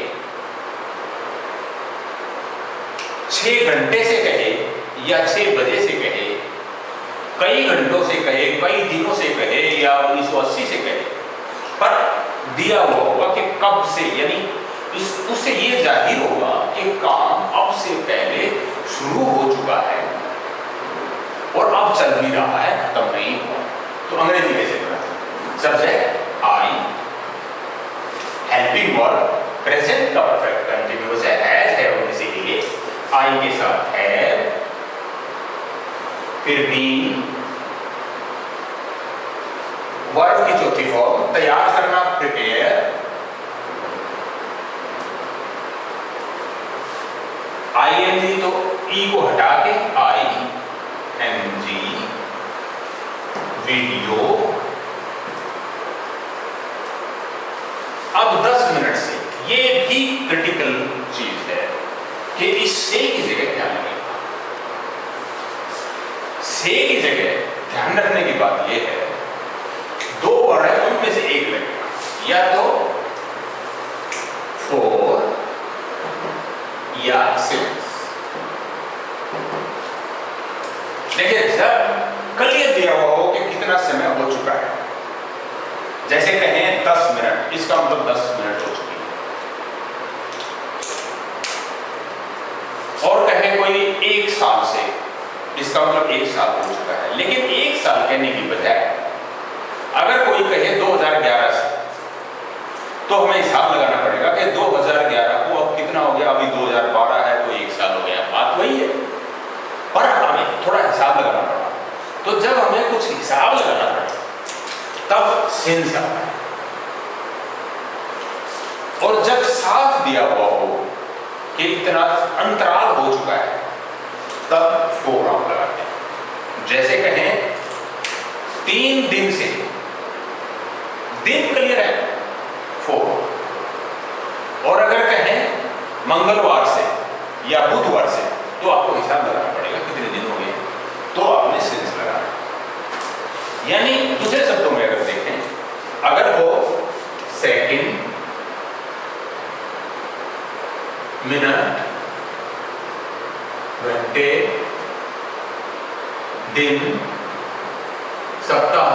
6 घंटे से कहे या 6 बजे से कहे, कई घंटों से कहे, कई दिनों से कहे या 1980 से कहे, पर दिया हुआ होगा कि कब से, यानी उससे ये जाहिर होगा कि काम अब से पहले शुरू हो चुका है और अब चल भी रहा है, खत्म नहीं हुआ। तो अंग्रेजी कैसे करते? Subject I, helping verb present का परफेक्ट कंटीन्यूअस है, हैज है होने से लिए आई के साथ हैव, फिर बीन, वर्ब की चौथी फॉर्म तैयार करना प्रिपेयर, आईएनजी तो ई को हटा के आई एन जी, वीडियो। अब 10 मिनट से, ये भी क्रिटिकल चीज है कि इस से की जगह ध्यान रखना। से की जगह ध्यान रखने की बात यह है, 2 वर्ड है उनमें से एक लगेगा, या तो फॉर या सिंस। देखिए जब क्लियर दिया हुआ हो कि कितना समय हो चुका है, जैसे कहें 10 मिनट, इसका मतलब 10 मिनट हो चुकी है। और कहे कोई 1 साल से, इसका मतलब 1 साल हो चुका है। लेकिन 1 साल कहने की बजाय अगर कोई कहे 2011 से, तो हमें हिसाब लगाना पड़ेगा कि 2011 को अब कितना हो गया, अभी 2012 है तो 1 साल हो गया, बात वही है, पर हमें थोड़ा हिसाब लगाना पड़ा। तो जब हमें कुछ हिसाब लगाना पड़ा तब सिंस आता है, और जब साफ दिया हुआ हो कि इतना अंतराल हो चुका है तब फोर आप लगाते हैं। जैसे कहें 3 दिन से, दिन क्लियर है 4, और अगर कहें मंगलवार से या बुधवार से तो आपको हिसाब लगाना पड़ेगा कितने दिन हो गए, तो आपने सिंस लगाना। यानी दूसरे शब्दों में अगर देखें, अगर वो सेकंड, मिनट, घंटे, दिन, सप्ताह,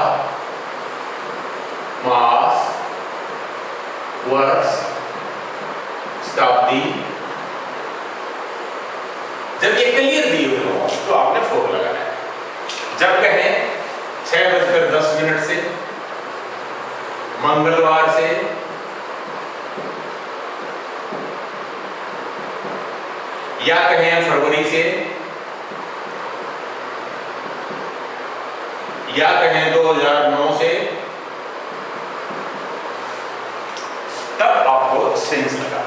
मास, वर्ष, शताब्दी, जब ये क्लियर दिए हुए हो तो आपने 4 लगाना है। जब कहें 6:10 से, मंगलवार से, या कहें फरवरी से, या कहें 2009 से, तब आपको सिंस लगा।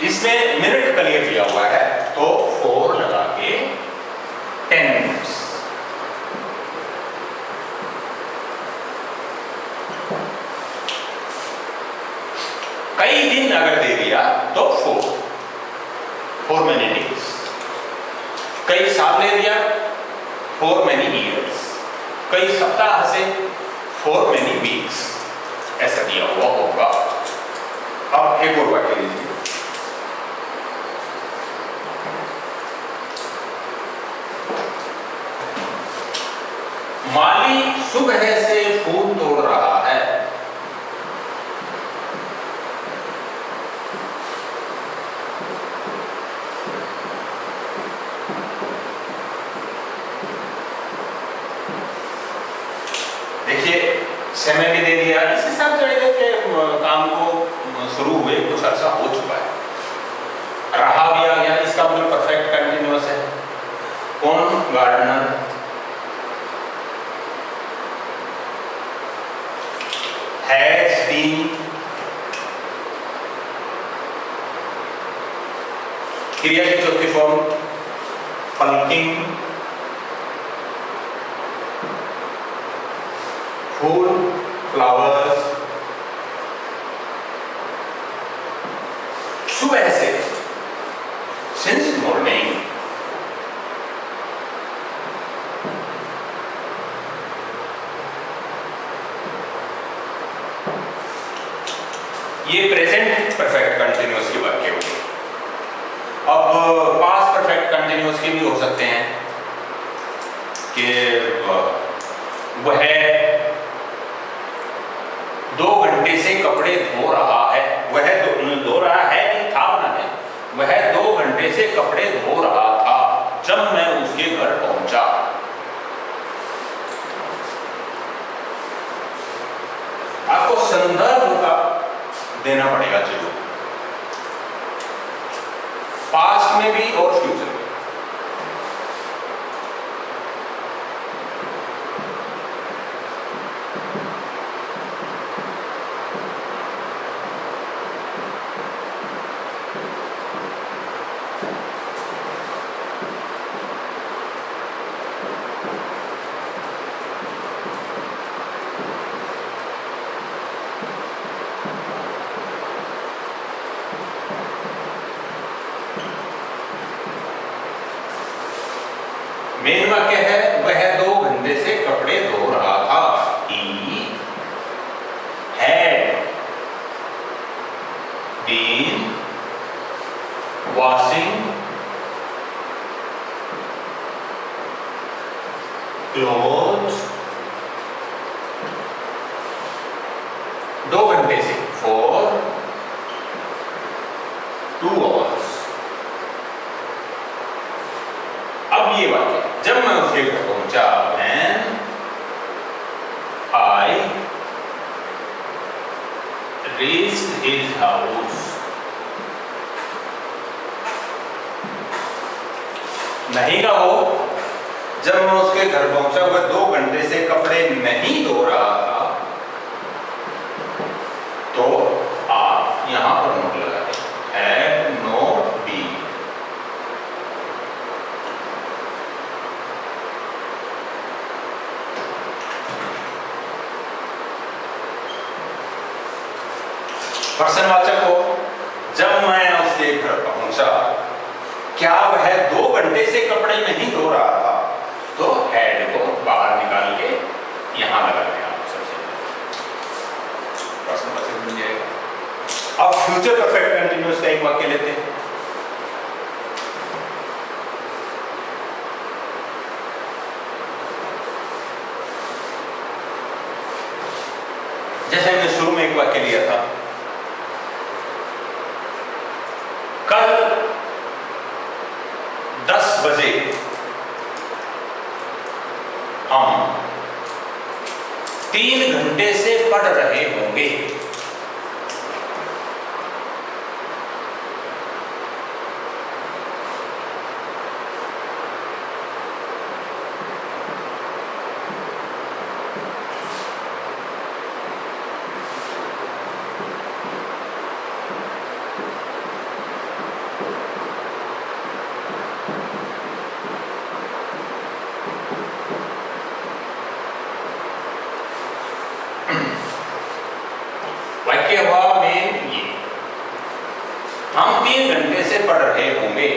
इसमें मिनट क्लियर दिया हुआ है तो 4 लगा के 10 मिनट्स। कई दिन दिन अगर दे दिया तो 4 many days, कई साल ले दिया 4 many years, कई सप्ताह से 4 many weeks, ऐसा दिया हुआ होगा। अब एक और वाक्य लीजिए। माली सुबह से फूल तोड़ रहा है। देखिए समय भी दे दिया, इस हिसाब से कि काम को शुरू हुए कुछ अर्सा हो चुका है। रहा भी आ गया, इसका मतलब परफेक्ट कंटिन्यूअस है। कौन? गार्डनर has been क्रिया की चौथी फॉर्म plucking फूल फ्लावर्स सुबह से since morning, ये प्रेजेंट परफेक्ट कंटिन्यूअस की वाक्य होगी। अब पास्ट परफेक्ट कंटिन्यूअस के भी हो सकते हैं कि वह 2 घंटे से कपड़े धो रहा है। वह धो रहा है नहीं था ना है, वह 2 घंटे से कपड़े धो रहा था जब मैं उसके घर पहुंचा। आपको संदर्भ का देना पड़ेगा जरूर, पास्ट में भी और फ्यूचर में। मेन वाक्य है वह 2 घंटे से कपड़े धो रहा था। He had been washing clothes 2 घंटे से for 2 hours। अब ये वाक्य जब मैं उसके घर पहुंचा, when I reached his house, नहीं कहो जब मैं उसके घर पहुंचा वह 2 घंटे से कपड़े नहीं धो रहा था, तो आप यहां पर नोट लगा दें, had not been। प्रश्नवाचक हो, जब मैं उसके घर पहुंचा क्या वह 2 घंटे से कपड़े नहीं धो रहा था, तो हैड को बाहर निकाल के यहां लगा देना सबसे। प्रश्नवाचक बन जाएगा। अब फ्यूचर परफेक्ट कंटिन्यूअस का एक वाक्य लेते हैं। जैसे हमने शुरू में एक वाक्य लिया था, कल 10 बजे हम 3 घंटे से पढ़ रहे होंगे। हम 3 घंटे से पढ़ रहे होंगे।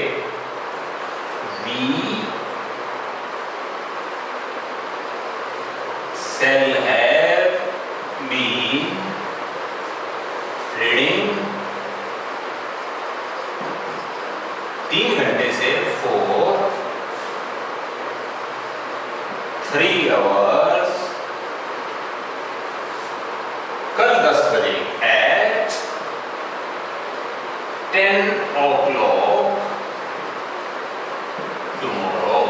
We shall have been reading 3 घंटे से for 3 hours कल 10 बजे at 10 o'clock tomorrow।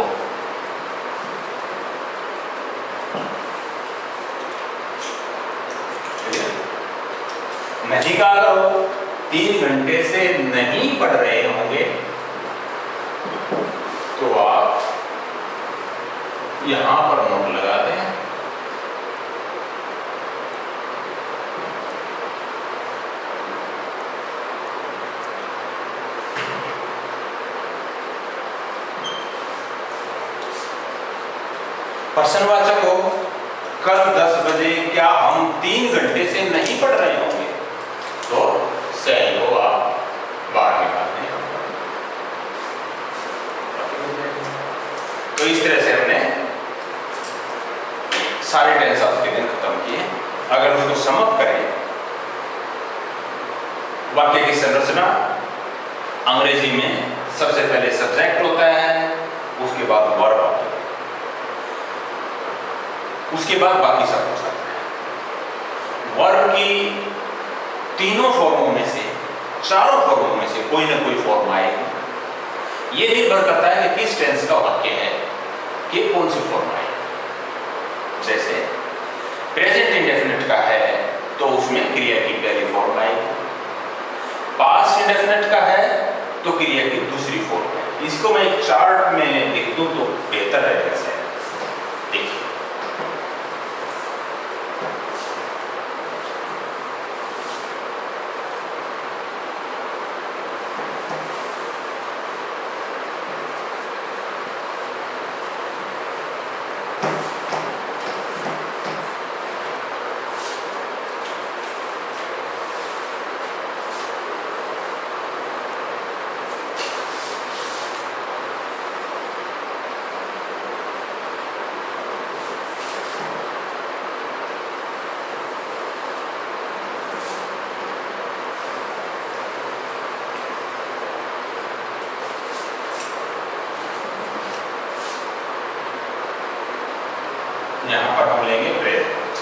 नहीं कहा करो, 3 घंटे से नहीं पढ़ रहे होंगे तो आप यहां पर नोट लगा दें। प्रश्नवाचक हो, कल 10 बजे क्या हम 3 घंटे से नहीं पढ़ रहे होंगे? तो सेल को आप बाहर निकाल दें। तो इस तरह से हमने सारे टेंस आज के दिन खत्म किए। अगर उसको समअप करें, वाक्य की संरचना अंग्रेजी में सबसे पहले सब्जेक्ट होता है, उसके बाद वर्ब होता है, उसके बाद बाकी सब हो सकता है। वर्ब की तीनों फॉर्मों में से, चारों फॉर्मों में से कोई ना कोई फॉर्म आएगी। ये निर्भर करता है कि किस टेंस का वाक्य है कि कौन सी फॉर्म आएगी। जैसे प्रेजेंट इंडेफिनिट का है तो उसमें क्रिया की पहली फॉर्म आएगी। पास्ट इंडेफिनिट का है तो क्रिया की दूसरी फॉर्म है। इसको मैं एक चार्ट में लिख दूं तो बेहतर रहेगा। देखिए, यहां पर हम लेंगे प्रेजेंट,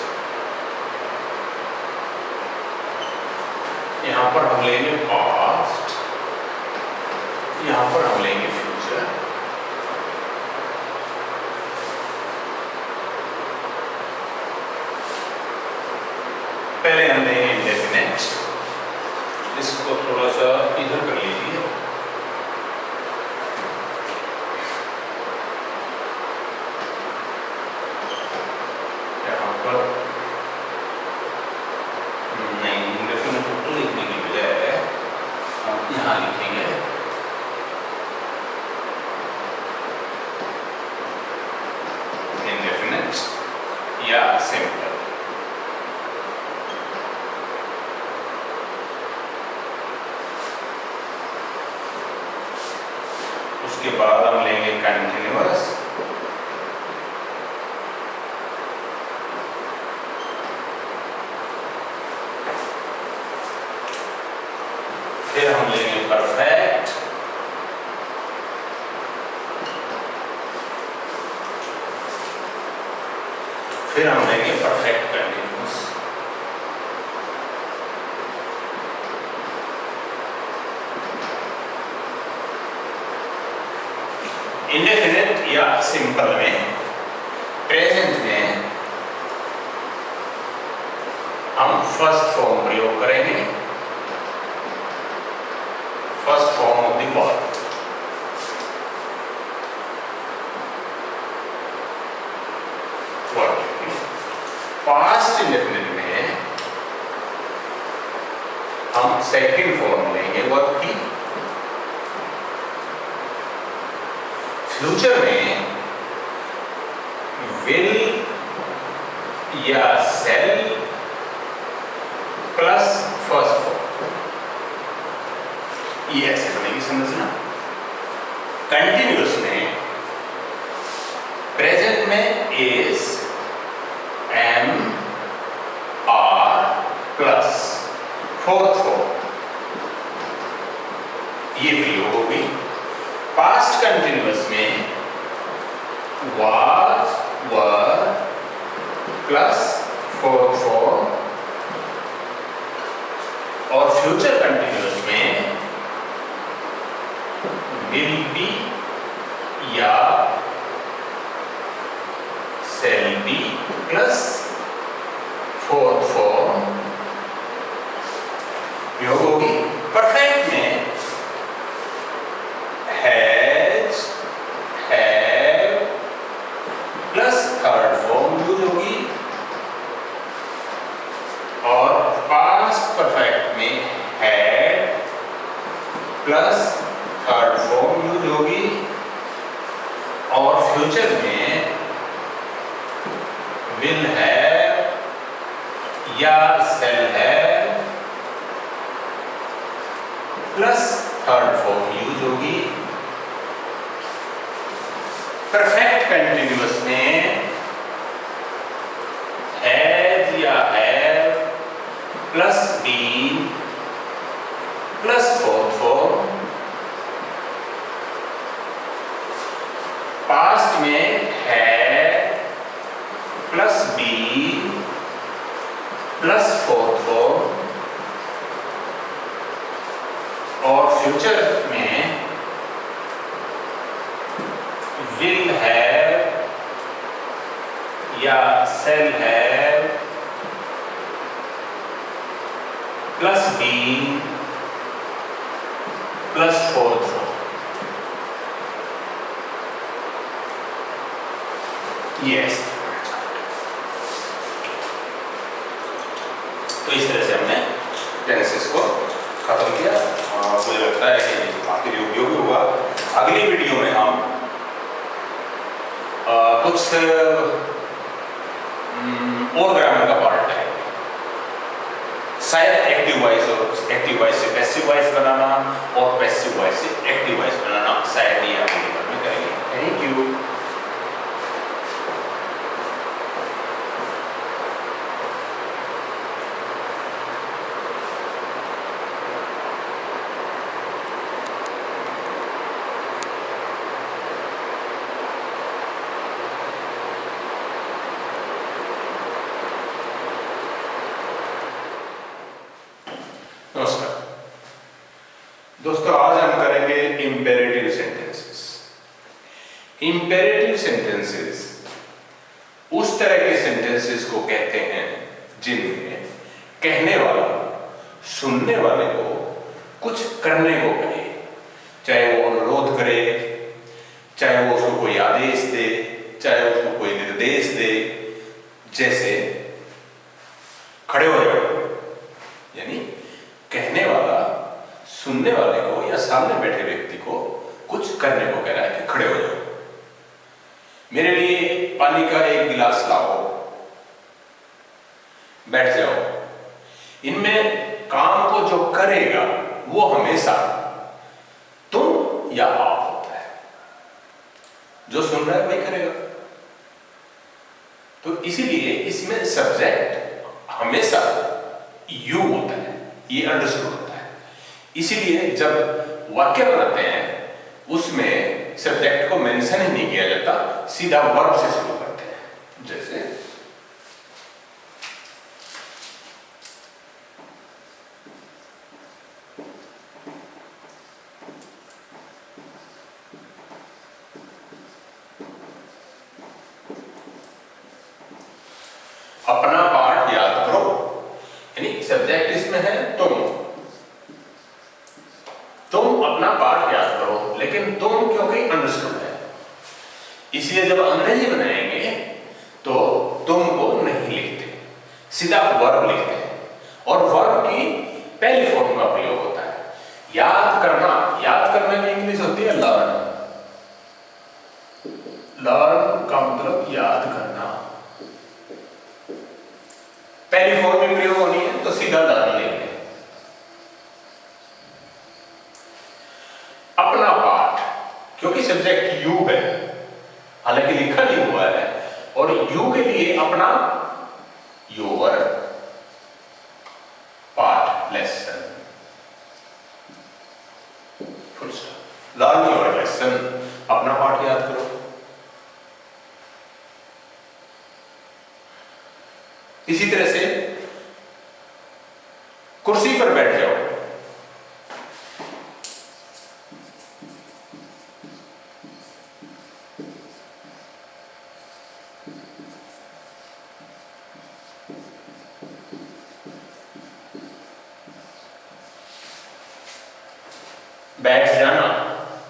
यहां पर हम लेंगे पास्ट, यहां पर हम लेंगे फ्यूचर। पहले हम लेंगे इंडेफिनिट, इसको थोड़ा सा इधर कर लीजिए। यहाँ लिखेंगे इंडेफिनिट या सिंपल। उसके बाद हम लेंगे कंटिन्यूअस, फिर हम लेंगे परफेक्ट, फिर हम लेंगे परफेक्ट कंटिन्यूअस। इंडेफिनिट या सिंपल में, प्रेजेंट में हम फर्स्ट फॉर्म प्रयोग करेंगे, first form of the verb. Past indefinite में हम सेकंड फॉर्म लेंगे वर्ब की। फ्यूचर में विल या सेल प्लस फर्स्ट फॉर्म। ये ऐसे बनेगी संरचना। कंटिन्यूअस में प्रेजेंट में is am are plus fourth form, ये प्रयोग होगी। पास्ट कंटिन्यूअस में was were plus fourth form, और फ्यूचर कंटिन्यूअस में will be या shall be plus fourth form योग होगी। परफेक्ट में has have plus third form use होगी, और पास्ट परफेक्ट में had plus third form use होगी, और फ्यूचर में विल हैव या shall have plus third form use होगी। परफेक्ट कंटिन्यूअस में हैज या have plus been plus fourth form, past में had plus been plus fourth form, और फ्यूचर में will have या shall have plus been plus fourth form. Yes, तो इस तरह से हमने टेंसेस को खत्म किया, और मुझे लगता है कि काफी उपयोगी हुआ। अगली वीडियो में हम कुछ और ग्रामर का पार्ट है, शायद एक्टिव वॉइस से पैसिव वॉइस बनाना और पैसिव वॉइस से एक्टिव वॉइस बनाना, शायद ये अगली बार में करेंगे। Thank you. नमस्कार दोस्तों, आज हम करेंगे इंपेरेटिव सेंटेंसेस। इंपेरेटिव सेंटेंसेस उस तरह के सेंटेंसेस को कहते हैं जिनमें कहने वाला सुनने वाले को कुछ करने को कहे, चाहे वो अनुरोध करे, चाहे वो उसको कोई आदेश दे, चाहे उसको कोई निर्देश दे, जैसे खड़े हो जाओ, यानी कहने वाला सुनने वाले को या सामने बैठे व्यक्ति को कुछ करने को कह रहा है कि खड़े हो जाओ, मेरे लिए पानी का एक गिलास लाओ, बैठ जाओ। इनमें काम को जो करेगा वो हमेशा तुम या आप होता है, जो सुन रहा है वही करेगा। तो इसीलिए इसमें सब्जेक्ट हमेशा यू होता है, ये अंडरस्टूड होता है। इसीलिए जब वाक्य बनाते हैं उसमें सब्जेक्ट को मेंशन ही नहीं किया जाता, सीधा वर्ब से शुरू करते हैं। जैसे अपना पार्ट याद करो, यानी सब्जेक्ट इसमें है तुम अपना पार्ट याद करो, लेकिन तुम क्योंकि अंडरस्टूड है, इसलिए जब अंग्रेजी बनाएंगे तो तुम को नहीं लिखते, सीधा वर्ब लिखते हैं, और वर्ब की पहली फॉर्म का प्रयोग होता है। याद करना की इंग्लिश होती है लर्न। लर्न का मतलब याद करना, पहली फॉर्म में प्रयोग होनी है तो सीधा लर्न लेंगे। क्योंकि सब्जेक्ट यू है, हालांकि लिखा नहीं हुआ है, और यू के लिए अपना your part lesson, full stop. Learn your lesson, अपना पाठ याद करो। इसी तरह से कुर्सी पर बैठ जाओ। बैठ जाना,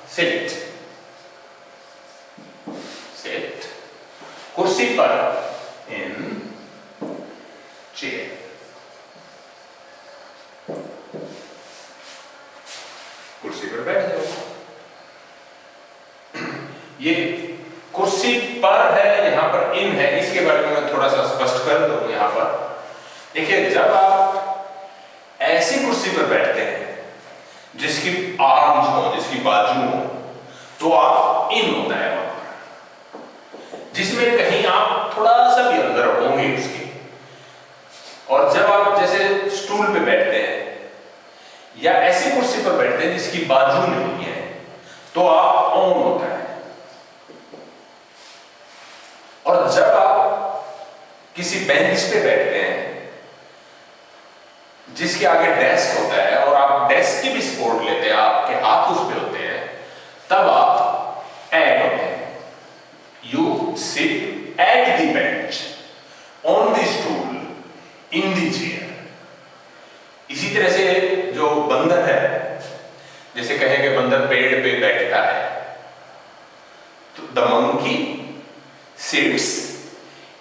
सिट, सिट। कुर्सी पर, इन चेयर। कुर्सी पर बैठ जाओ। ये कुर्सी पर है, यहां पर इन है, इसके बारे में मैं थोड़ा सा स्पष्ट कर दूं। यहां पर देखिए, जब आप ऐसी कुर्सी पर बैठते हैं जिसकी आर्म्स हो, जिसकी बाजू हो, तो आप इन होता है वहां पर, जिसमें कहीं आप थोड़ा सा भी अंदर होंगे उसके। और जब आप जैसे स्टूल पे बैठते हैं या ऐसी कुर्सी पर बैठते हैं जिसकी बाजू नहीं है, तो आप ऑन होता है। और जब आप किसी बेंच पे बैठते हैं जिसके आगे डेस्क होता है और आप डेस्क की भी सपोर्ट लेते हैं, आपके हाथ उस पे होते हैं, तब आप एट होते हैं। You sit at the bench, on the stool, in the chair. इसी तरह से जो बंदर है, जैसे कहें कि बंदर पेड़ पे बैठता है, तो the monkey sits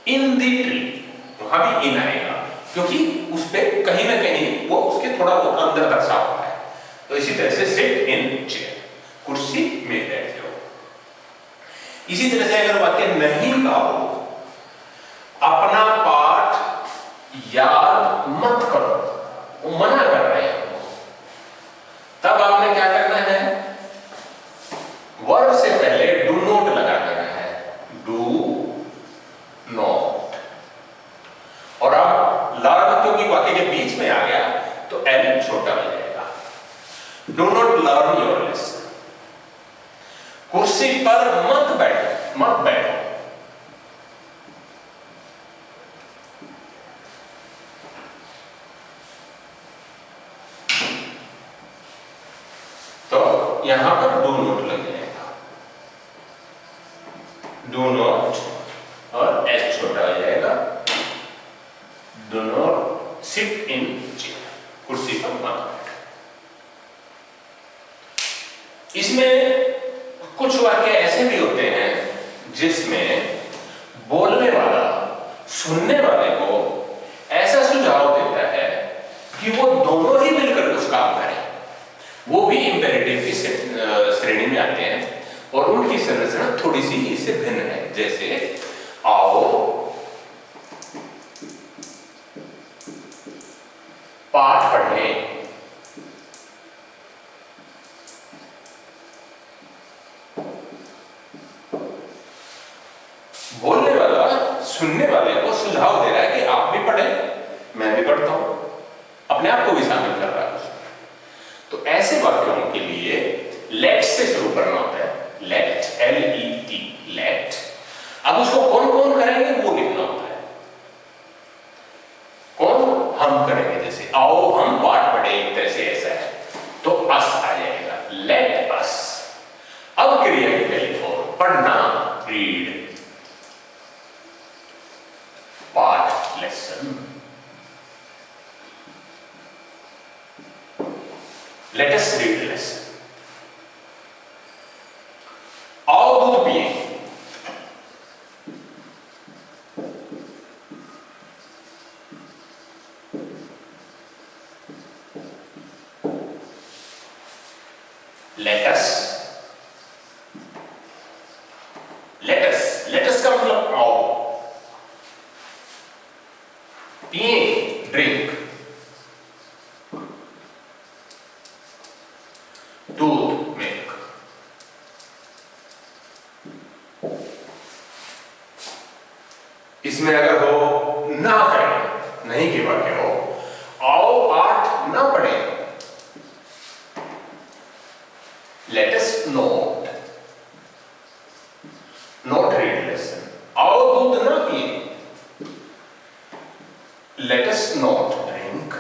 in the tree, वहां भी इन आएगा, क्योंकि उस पे कहीं ना कहीं वो उसके थोड़ा बहुत अंदर दर्शा होता है। तो इसी तरह से सिट इन चेयर, कुर्सी में बैठ जाओ। इसी तरह से अगर वाक्य नहीं का हो, अपना पाठ याद मत करो, वो मना कर रहे हैं, तब आपने क्या करना है, वर्ब से पहले डू नॉट लगा देना है, डू नॉट। और अब लर्न क्योंकि वाक्य के बीच में आ गया तो एल छोटा हो जाएगा। Do not learn your lesson. कुर्सी पर मत बैठो, मत बैठो। तो यहां पर डू नॉट लग जाएगा, डू नॉट, और एच छोटा हो जाएगा, do not sit in chair, कुर्सी पर मत बैठो। इसमें कुछ वाक्य ऐसे भी होते हैं जिसमें बोलने वाला सुनने वाले को ऐसा सुझाव देता है कि वो दोनों ही मिलकर कुछ काम करें। वो भी इंपेरेटिव की श्रेणी में आते हैं और उनकी संरचना थोड़ी सी इससे भिन्न है। जैसे आओ पाठ पढ़ें, बोलने वाला सुनने वाले को सुझाव दे रहा है कि आप भी पढ़ें, मैं भी पढ़ता हूं, अपने आप को भी शामिल कर रहा है। तो ऐसे वाक्यों के लिए लेट से शुरू करना होता है, लेट, L-E-T, लेट। अब उसको कौन कौन करेंगे वो लिखना होता है। कौन? हम करेंगे। जैसे आओ हम पाठ पढ़े, एक तरह से ऐसा है, तो अस आ जाएगा, लेट अस। अब क्रिया की पहली फॉर्म पढ़ना, रीड, पाठ, lesson. Let us read the lesson. आओ दूध पिए, let us, let us, let us का मतलब आओ, पिए, ड्रिंक, दूध, मिल्क। इसमें अगर हो ना करें, नहीं की वाक्य हो, आओ पाठ ना पढ़े, let us not read lesson, आओ दूध ना पिए, लेट अस नॉट ड्रिंक।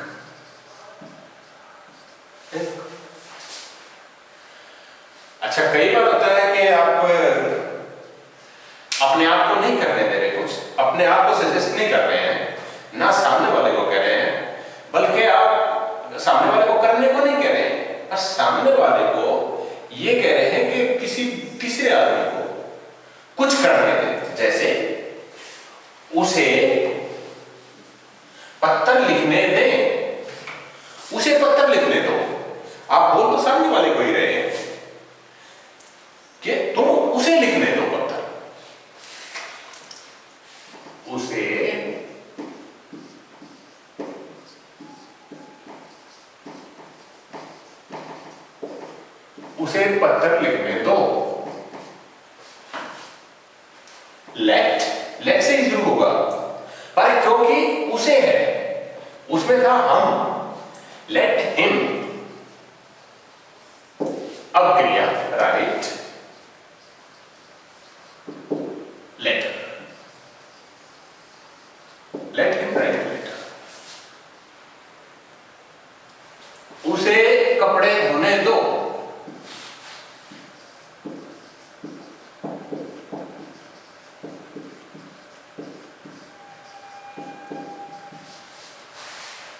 अच्छा, कई बार होता है कि आप अपने आप को नहीं करने दे रहे, कुछ अपने आप को सजेस्ट नहीं कर रहे हैं, ना सामने वाले को कह रहे हैं, बल्कि आप सामने वाले को करने को नहीं कह रहे हैं, और सामने वाले को ये कह रहे हैं कि किसी तीसरे आदमी को कुछ करने दें। जैसे उसे पत्थर लिखने दें, उसे पत्थर लिखने दो। आप बोल तो सामने वाले को ही रहे हैं कि तुम उसे लिखने दो पत्थर, उसे पत्थर लिखने दो। लेट से ही शुरू होगा, पर क्योंकि उसे है, उसमें था हम, लेट हिम। अब क्रिया write letter, let him write letter. उसे कपड़े धोने दो,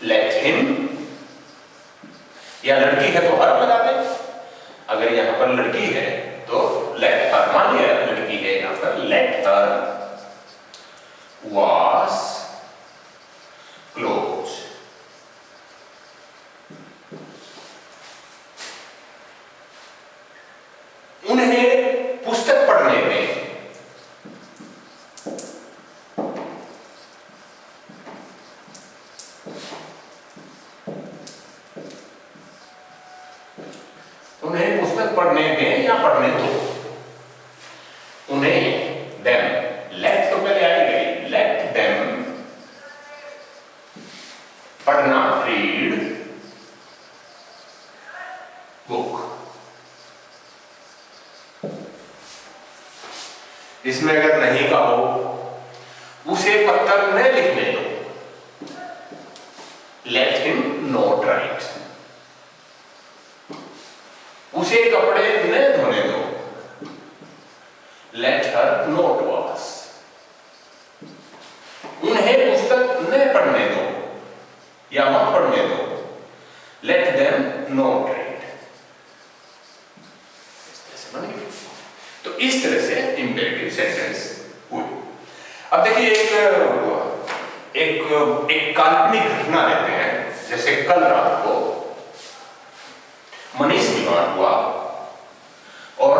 लेट हिम। या लड़की है तो हर लगा दें, अगर यहां पर लड़की है तो लेट हर, मान लिया लड़की है यहां पर, लेट हर वॉश क्लोथ। उन्हें पुस्तक पढ़ने में, उन्हें पुस्तक पढ़ने दें या पढ़ने दो। उन्हें देम, लेट तो पहले आई गई, लेट देम पढ़ना, रीड बुक। इसमें अगर नहीं का हो, उसे पत्थर न लिखने दो, लेट हिम नॉट राइट। उसे कपड़े न धोने दो, लेट हर नॉट वॉश। उन्हें पुस्तक न पढ़ने दो या मत पढ़ने दो, लेट देम नॉट रीड। तो इस तरह से इंपेरेटिव सेंटेंस हुई। अब देखिए एक काल्पनिक घटना लेते हैं। जैसे कल रात को मनीष बीमार हुआ और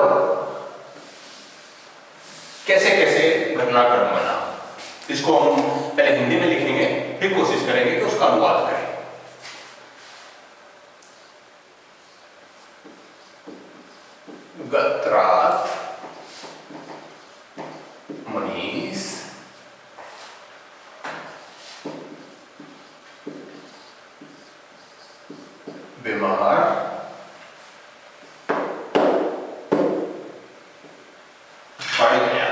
कैसे कैसे घटनाक्रम बना, इसको हम पहले हिंदी में लिखेंगे, फिर कोशिश करेंगे कि उसका अनुवाद करें। गत रात मनीष बीमार पड़ गया।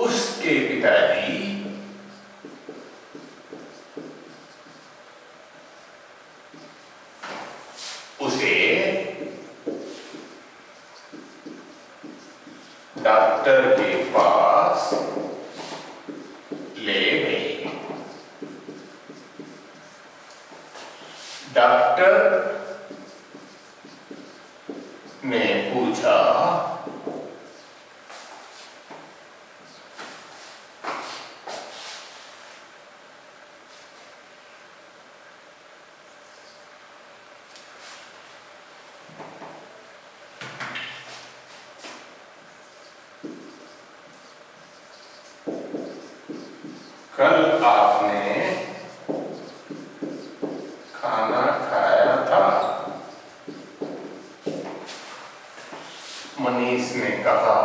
उसके पिताजी उसे डॉक्टर के पास ले गए। डॉक्टर ने पूछा, कल आपने खाना खाया था? कहा,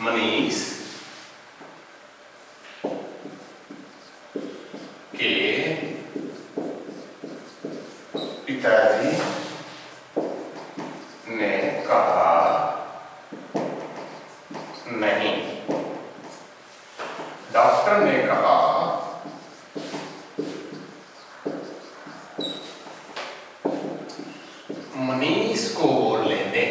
मनीष के पिताजी ने कहा नहीं। डॉक्टर ने कहा मनीष को बोलने दे।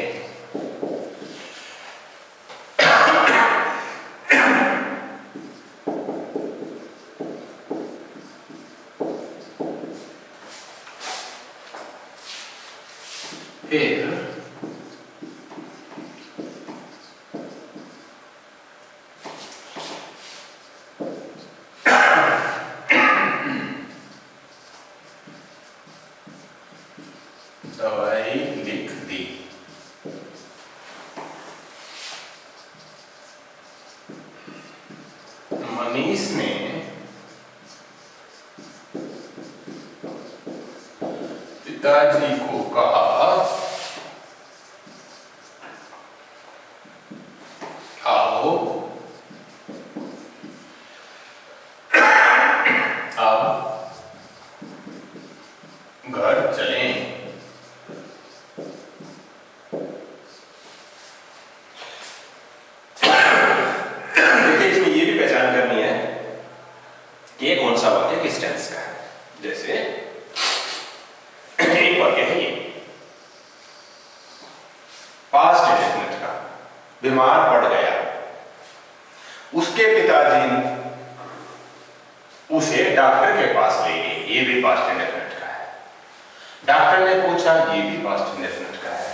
फिर दवाई लिख दी। मनीष ने पिताजी को कहा आओ अब घर चलें। ये कौन सा वाक्य किस टेंस का है? जैसे एक वाक्य है ये पास्ट इंडेफिनिट का, बीमार पड़ गया, उसके पिताजी उसे डॉक्टर के पास ले गए, ये भी पास्ट इंडेफिनिट का है। डॉक्टर ने पूछा, ये भी पास्ट इंडेफिनिट का है।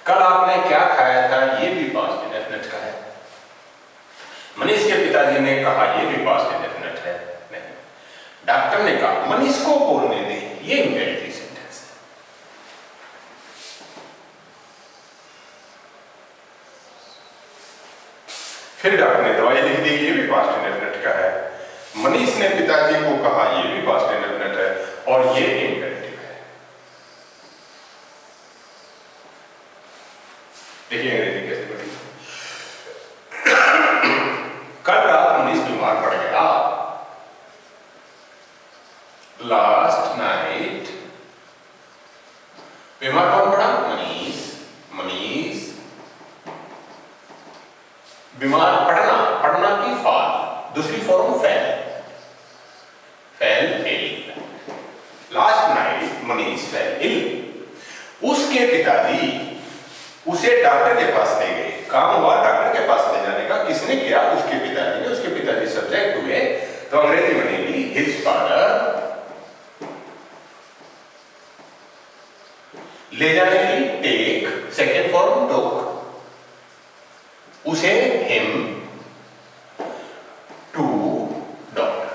कल आपने क्या खाया था, ये भी पास्ट इंडेफिनिट का है। मनीष के पिताजी ने कहा, ये भी पास्ट इंडेफिनिट है। डॉक्टर ने कहा मनीष को बोलने दे, ये इंपेरेटिव सेंटेंस है। फिर डॉक्टर ने दवाई लिख दी, ये भी पास्ट इंडेफिनिट का है। मनीष ने पिताजी को कहा, ये भी पास्ट इंडेफिनिट है और ये इंपेरेटिव है। देखिए अंग्रेजी कैसे बनी। कल रात मनीष बीमार पड़ गया। लास्ट नाइट बीमार कौन पड़ा? मनीष। मनीष बीमार पड़ना, पड़ना की फॉल, दूसरी form fell, fell ill. Last night Manish fell ill. उसके पिताजी उसे डॉक्टर के पास ले गए। काम हुआ डॉक्टर के पास ले जाने का, किसने किया? उसके पिताजी ने। उसके पिताजी सब्जेक्ट हुए तो अंग्रेजी बनेगी हिज फादर। ले जाने की टेक, सेकेंड फॉर्म टोक। उसे हिम टू डॉक्टर।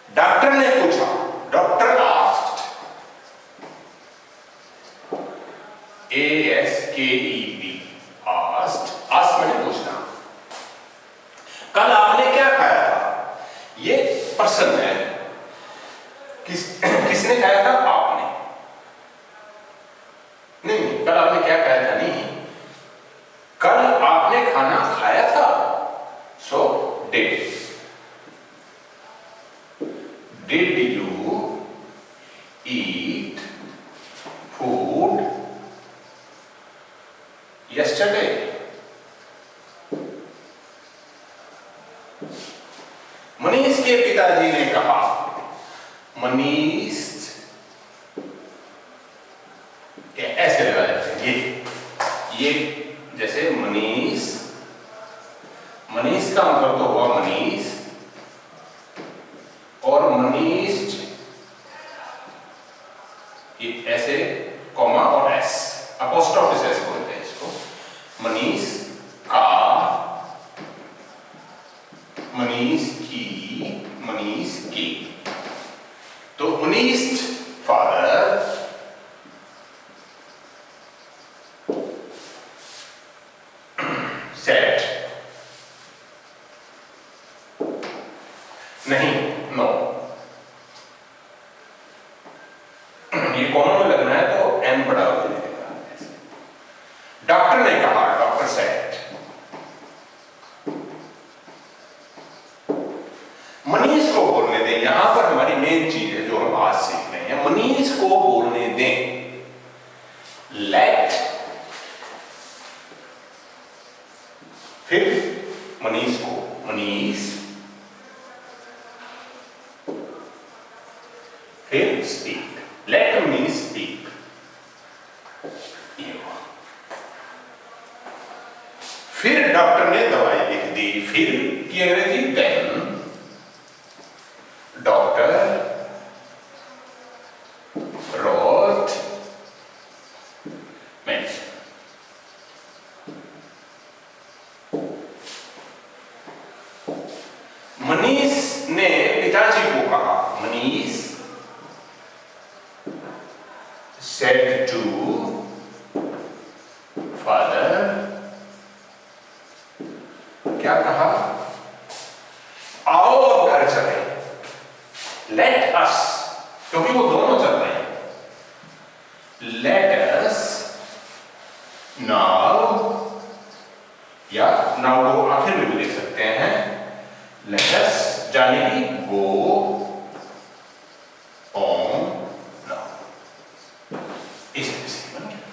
डॉक्टर ने पूछा, doctor asked, ASKED, asked. Asked मैंने पूछना। कल आपने क्या खाया था? ये पर्सन है, किसने खाया था? आपने। नहीं, कल आपने क्या खाया था? नहीं, कल आपने खाना खाया था। So did you eat food yesterday? Manish के पिताजी ने कहा, मनीष ऐसे लगा देते हैं, ये जैसे मनीष, मनीष का मतलब तो हुआ मनीष, और मनीष ये ऐसे कॉमा और एस, अपोस्ट्रोफी एस बोलते हैं इसको। मनीष का, मनीष की, मनीष की। तो मनीष फादर सेट, नहीं, नो। ये कॉमा में लगना है तो एन बड़ा फिर मनीष को मनीष, फिर स्पीक, लेट मनीष स्पीक। फिर डॉक्टर ने दवाई लिख दी। फिर की अंग्रेजी then doctor wrote medicine. Manish ने पिताजी को कहा, मनीष said to father, क्या कहा? आओ अब घर चले, let us, क्योंकि वो दोनों चल रहे हैं, let us now, या now को आखिर में भी लिख सकते हैं, let us जाने की go on now। इस तरह से बन गया।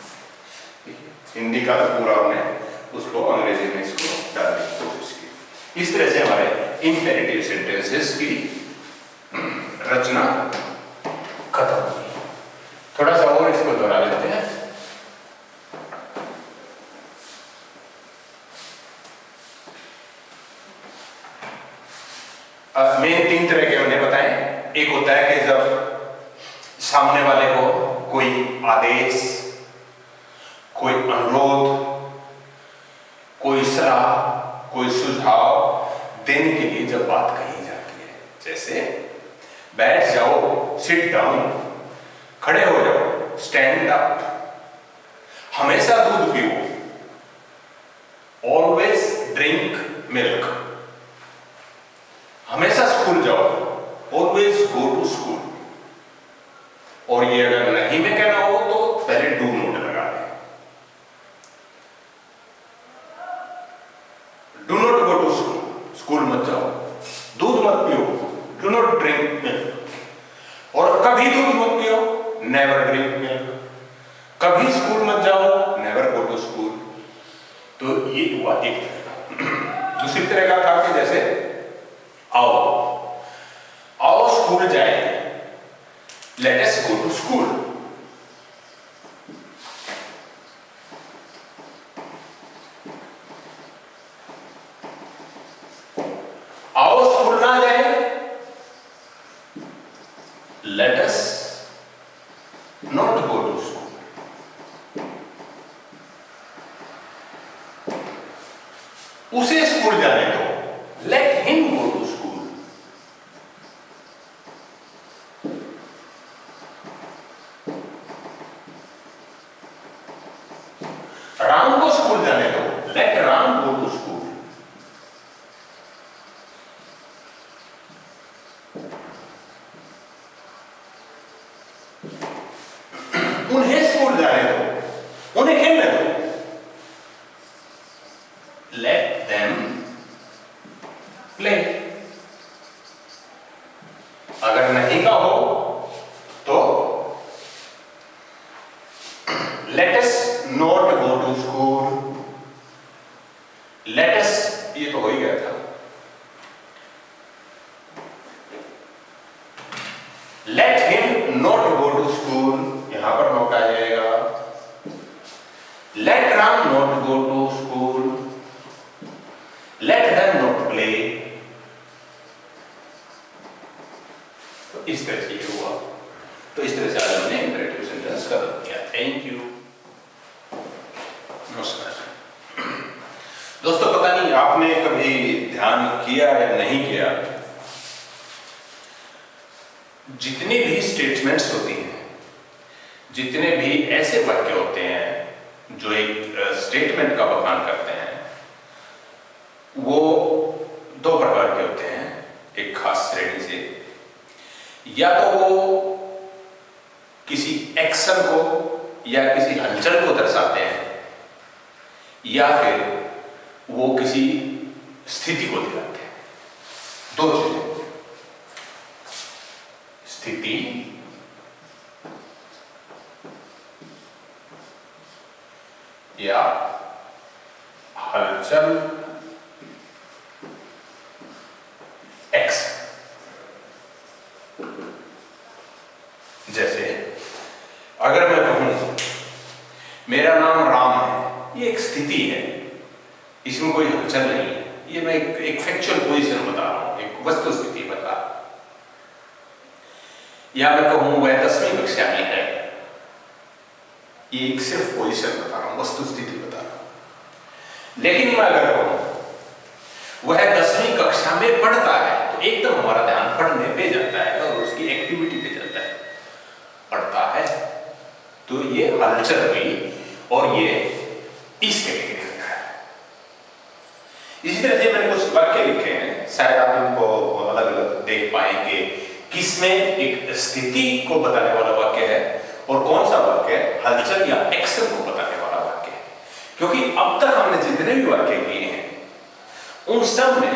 हिंदी का पूरा हमने उसको अंग्रेजी में इसको डालने की कोशिश की। इस तरह से हमारे इंपेरेटिव सेंटेंसेस की रचना खत्म हुई। थोड़ा सा और इसको दोहरा लेते हैं। मेन 3 तरह के हमने बताए। एक होता है कि जब सामने वाले को कोई आदेश, कोई अनुरोध, कोई सलाह, कोई सुझाव देने के लिए जब बात कही जाती है, जैसे बैठ जाओ, सिट डाउन, खड़े हो जाओ, स्टैंड अप, हमेशा दूध पियो, ऑलवेज ड्रिंक मिल्क, हमेशा स्कूल जाओ, ऑलवेज गो टू स्कूल। और ये अगर नहीं में कहना हो तो पहले डू नोट लगा दें। Do not go to school, school मत जाओ, दूध मत पियो, डू नॉट ड्रिंक मिल्क। और कभी दूध मत पियो, नेवर ड्रिंक मिल्क। कभी स्कूल मत जाओ, नेवर गो टू स्कूल। तो ये हुआ एक तरह का। दूसरी तरह का था कि जैसे आओ, आओ स्कूल जाए, let us go to school। आओ स्कूल ना जाए, let us not go to school। उसे स्कूल जाने दो, let him go to school। Ram को स्कूल जाने दो, let Ram go to school. उन्हें स्कूल जाने दो, उन्हें खेलने दो, लेट देम प्ले। अगर नहीं का हो तो let us not go to school, let us, ये तो हो ही गया था, let him not go to school, यहां पर नोट आ जाएगा, let Ram not go to school, let them not play। तो इस तरह से ये हुआ। तो इस तरह से आज हमने इंपेरेटिव सेंटेंस खत्म किया। थैंक यू, नमस्कार। दोस्तों, पता नहीं आपने कभी ध्यान किया या नहीं किया, जितनी भी स्टेटमेंट्स होती हैं, जितने भी ऐसे वाक्य होते हैं जो एक स्टेटमेंट का बखान करते हैं, वो 2 प्रकार के होते हैं एक खास श्रेणी से। या तो वो किसी एक्शन को या किसी हलचल को दर्शाते हैं, या फिर वो किसी स्थिति को दिखाते हैं। 2 चीजें, स्थिति या हलचल हलचल नहीं है। ये मैं एक फैक्चुअल पोजीशन बता रहा हूं, एक वस्तु स्थिति बता रहा हूं। या मैं कहूं वह 10वीं कक्षा में है, ये एक सिर्फ पोजीशन बता रहा हूं, वस्तु स्थिति बता रहा हूं। लेकिन मैं अगर कहूं वह 10वीं कक्षा में पढ़ता है, तो एकदम हमारा ध्यान पढ़ने पे जाता है और उसकी एक्टिविटी पे जाता है। पढ़ता है तो ये हलचल हुई और ये इस कैटेगरी में है। इसी तरह से मैंने कुछ वाक्य लिखे हैं, शायद आप इनको अलग अलग देख पाएंगे, किसमें एक स्थिति को बताने वाला वाक्य है और कौन सा वाक्य हलचल या एक्शन को बताने वाला वाक्य है। क्योंकि अब तक हमने जितने भी वाक्य लिए हैं उन सब में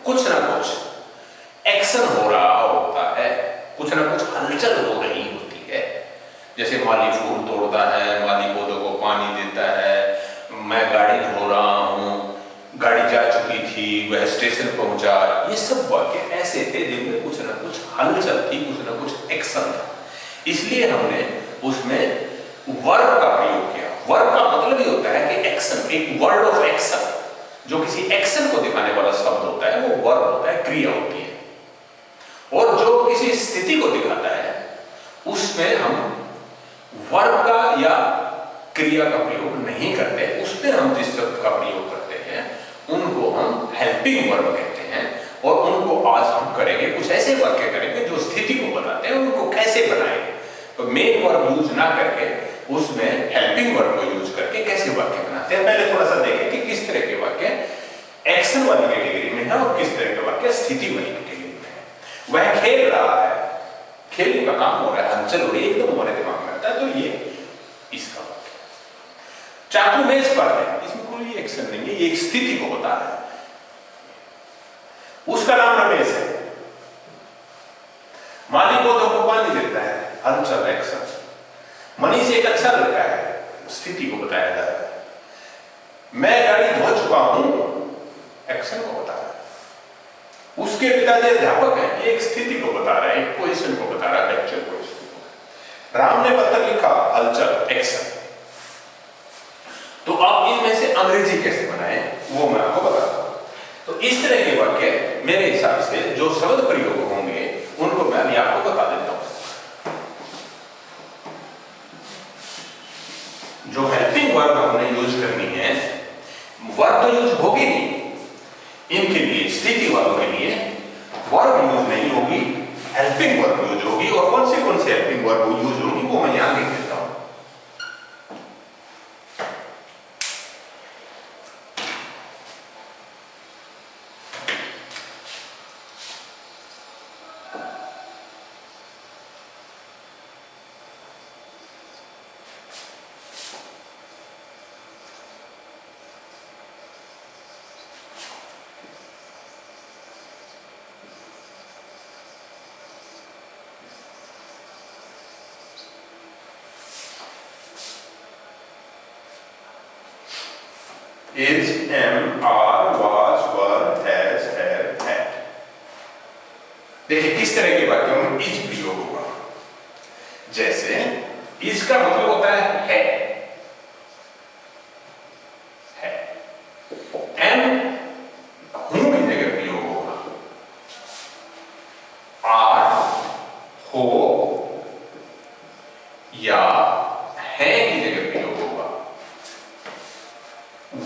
कुछ ना कुछ एक्शन हो रहा होता है, कुछ ना कुछ हलचल हो रही होती है। जैसे माली फूल तोड़ता है, माली पौधों को पानी देता है, मैं गाड़ी धो रहा हूं, गाड़ी जा चुकी थी, वह स्टेशन पहुंचा। ये सब वाक्य ऐसे थे जिनमें कुछ ना कुछ हलचल थी, कुछ ना कुछ एक्शन था। इसलिए हमने उसमें वर्ब का प्रयोग किया। वर्ब का मतलब ये होता है कि एक्शन, एक वर्ड ऑफ एक्शन, जो किसी एक्शन को दिखाने वाला शब्द होता है वो वर्ब होता है, क्रिया होती है। और जो किसी स्थिति को दिखाता है उसमें हम वर्ब का या क्रिया का प्रयोग नहीं करते। उसमें हम जिस शब्द का प्रयोग करते हैं उनको हम हेल्पिंग वर्ब कहते हैं। और उनको आज हम करेंगे, कुछ ऐसे वाक्य करेंगे जो स्थिति को बताते हैं, उनको कैसे बनाएंगे। तो मेन वर्ब यूज ना करके उसमें हेल्पिंग वर्ब को यूज करके कैसे वाक्य बनाते हैं, पहले थोड़ा सा देखें कि किस तरह के वाक्य एक्शन वाली कैटेगरी में है और किस तरह के वाक्य स्थिति वाली कैटेगरी में है। वह खेल रहा है, खेलने का काम हो रहा है, हलचल हो रही है, एकदम हमारे दिमाग में आता है, तो ये इसका वाक्य। चाकू मेज पर है, इसमें कोई एक्शन नहीं है, ये एक स्थिति को बता रहा है। उसका नाम रमेश है, माली पौधों को पानी देता है, हलचल एक्शन। मनीष एक अच्छा लड़का है, स्थिति को बताया जा रहा है। मैं गाड़ी धो चुका हूं, एक्शन को बता रहा है। उसके पिताजी अध्यापक हैं, ये एक स्थिति को बता रहा है, एक पोजीशन को बता रहा है, फैक्चुअल पोजीशन। राम ने पत्र लिखा, हलचल एक्शन। तो आप इनमें से अंग्रेजी कैसे बनाए वो मैं आपको बताता हूं। तो इस तरह के वाक्य मेरे हिसाब से जो शब्द प्रयोग होंगे उनको मैं अभी आपको बता देता हूं। जो हेल्पिंग वर्ब हमने यूज करनी है, वर्ब तो यूज होगी नहीं इनके लिए, स्थिति वालों के लिए वर्ब यूज नहीं होगी, हेल्पिंग वर्ब यूज होगी। और कौन सी हेल्पिंग वर्ब यूज होगी वो मैं यहां लिख देता हूं। Is, am, are, was, were, has, have, had। देखिए किस तरह के वाक्यों में इज प्रयोग होगा। जैसे इज का मतलब होता है एम हूं की जगह प्रयोग होगा। आर हो या है की जगह प्रयोग होगा।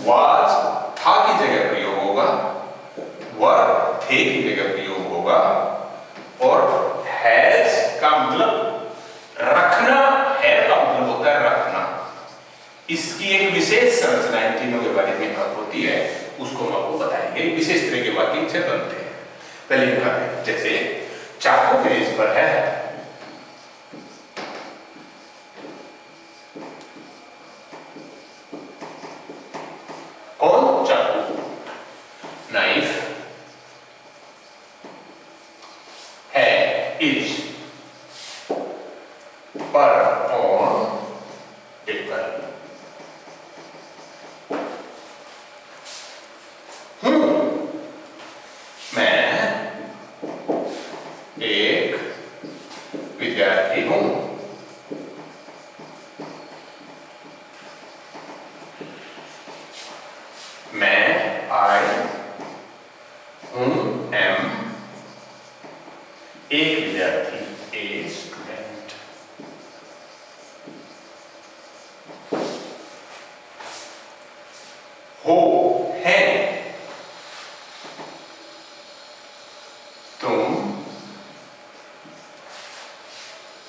was था की जगह प्रयोग होगा, were थे की जगह प्रयोग होगा। और has का मतलब रखना, है का मतलब होता है रखना। इसकी एक विशेष संरचना इन तीनों के बारे में होती है, उसको हम आपको बताएंगे। विशेष तरह के वाक्य इनसे बनते हैं। पहले लिखा है, जैसे चाकू मेज पर है, कौन चाकू, नाइफ है, इज पर, ऑन, टेबल। मैं एक विद्यार्थी हूं। मैं, आई whom am, एक विद्यार्थी, ए स्टूडेंट। हो, है, तुम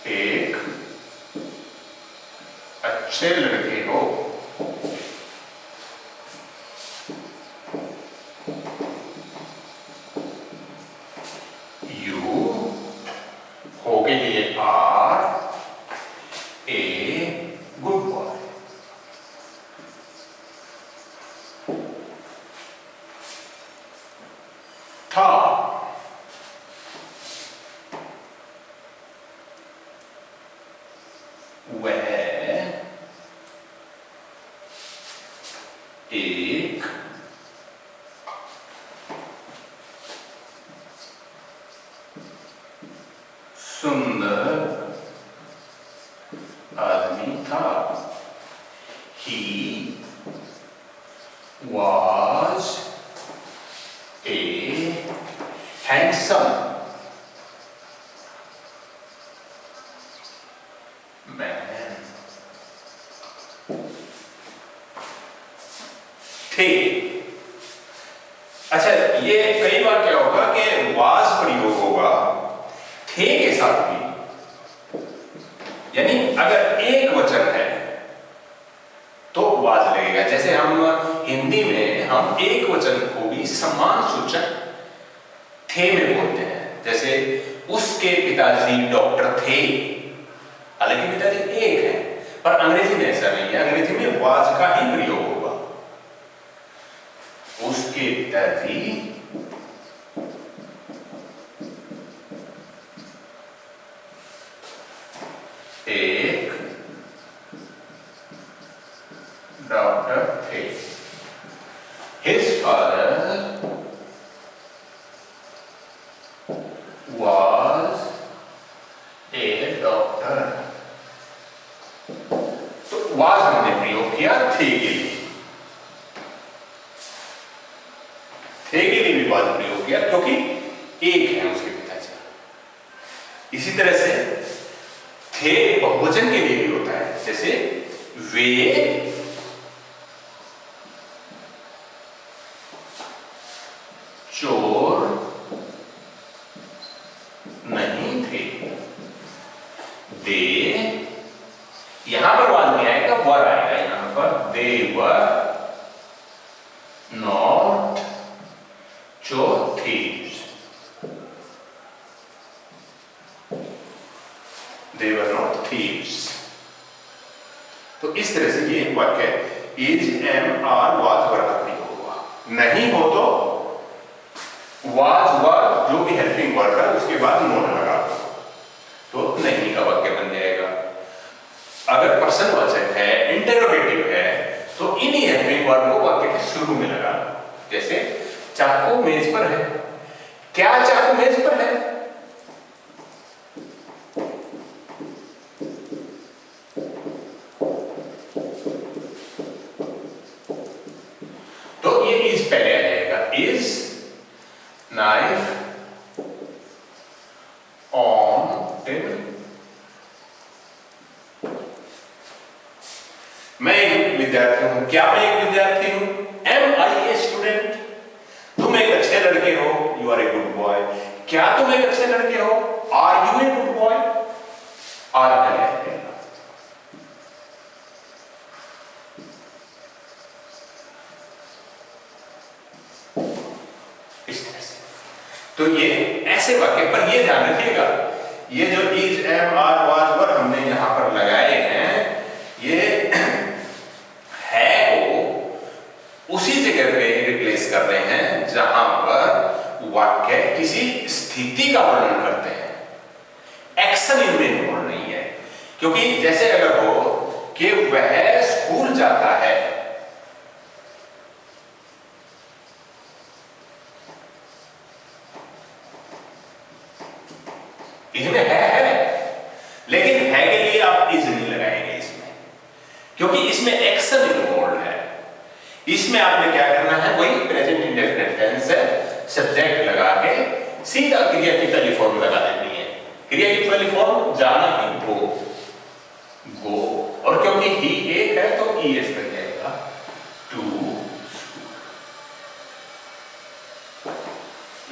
एक अच्छे लड़के हो। यू, हो के लिए आर ए गुड बॉय। था, वह एक सुंदर आदमी था। He was a handsome man. थे। अच्छा, ये कई बार क्या होगा कि was प्रयोग होगा थे के साथ भी, यानी अगर एक वचन है तो was लगेगा। जैसे हम हिंदी में हम एक वचन को भी सम्मान सूचक थे में बोलते हैं। जैसे उसके पिताजी डॉक्टर थे, हालांकि पिताजी एक है, पर अंग्रेजी में ऐसा नहीं है। अंग्रेजी में was का ही प्रयोग होगा। उसके पिताजी एक डॉक्टर थे। His father was a doctor। तो was हमने प्रयोग किया थे के लिए, थे के लिए भी was प्रयोग किया क्योंकि एक है उसके पिताजी। इसी तरह से थे बहुवचन के लिए भी होता है। जैसे वे चोर नहीं थे। दे, यहां पर वाज नहीं आएगा, वर आएगा यहां पर। दे वर नॉट चोर thieves. They were not thieves. तो इस तरह से ये वाक्य इज, एम, आर, वाज, वर का प्रयोग होगा। नहीं हो तो वाज, वर, जो भी हेल्पिंग वर्ब है उसके बाद नोट लगा तो नहीं का वाक्य बन जाएगा। अगर प्रश्नवाचक है, इंटरोगेटिव है, तो इन्हीं हेल्पिंग वर्ब को वाक्य के शुरू में लगा। जैसे चाकू मेज पर है। क्या चाकू मेज पर है? तो ये इज पहले आ जाएगा। Is knife on table. मैं एक विद्यार्थी हूं। क्या मैं एक विद्यार्थी हूं? Am I a student. तुम एक अच्छे लड़के हो। You are a good boy. क्या तुम एक अच्छे लड़के हो? Are you a good boy? Are पहले आएगा। इस तरह से तो ये ऐसे वाक्य पर ये ध्यान रखिएगा, ये जो इज, एम, आर, वाज, वर हमने यहां पर लगाए हैं, ये है को उसी जगह पे रिप्लेस कर रहे हैं जहां पर वाक्य किसी स्थिति का वर्णन करते हैं। एक्शन इनमें इन्वॉल्व नहीं है। क्योंकि जैसे अगर हो कि वह स्कूल जाता है, इसमें है, लेकिन है के लिए आप इज नहीं लगाएंगे इसमें, क्योंकि इसमें एक्शन इन्वॉल्व है। इसमें आपने क्या करना है, वही प्रेजेंट इंडेफिनिट टेंस है, सब्जेक्ट लगा के सीधा क्रिया की पहली फॉर्म लगा देनी है। क्रिया की पहली फॉर्म जाना ही गो, गो, और क्योंकि ही एक है तो ईएस बन जाएगा टू।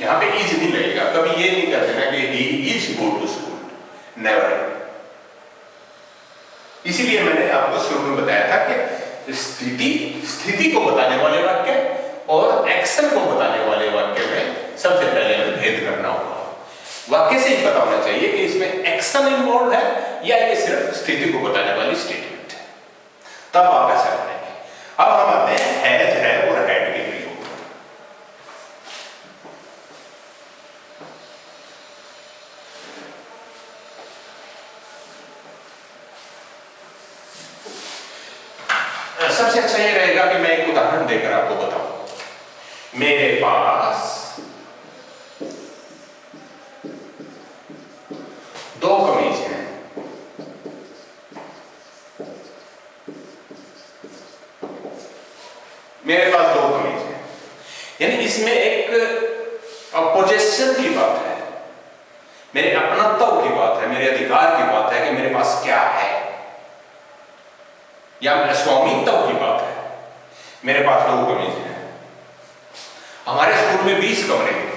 यहां पे इज नहीं लगेगा, कभी ये नहीं कर देना कि he is go to school, never. इसीलिए मैंने आपको शुरू में बताया था कि स्थिति को बताने वाले वाक्य और एक्शन को बताने वाले वाक्य में सबसे पहले हमें भेद करना होगा। वाक्य से ही पता होना चाहिए कि इसमें एक्शन इन्वॉल्व है या ये सिर्फ स्थिति को बताने वाली स्टेटमेंट है, तब आप ऐसा करेंगे। अब हम आते हैं हैज, है और हैड के प्रयोग। सबसे अच्छा ये रहेगा कि मैं एक उदाहरण देकर आपको बताऊं। मेरे पास दो कमीज हैं। मेरे पास दो कमीज हैं, यानी इसमें एक पोजेशन की बात है, मेरे अपनत्व की बात है, मेरे अधिकार की बात है कि मेरे पास क्या है, या स्वामित्व की बात है। मेरे पास दो कमीज हैं। हमारे स्कूल में 20 कमरे हैं।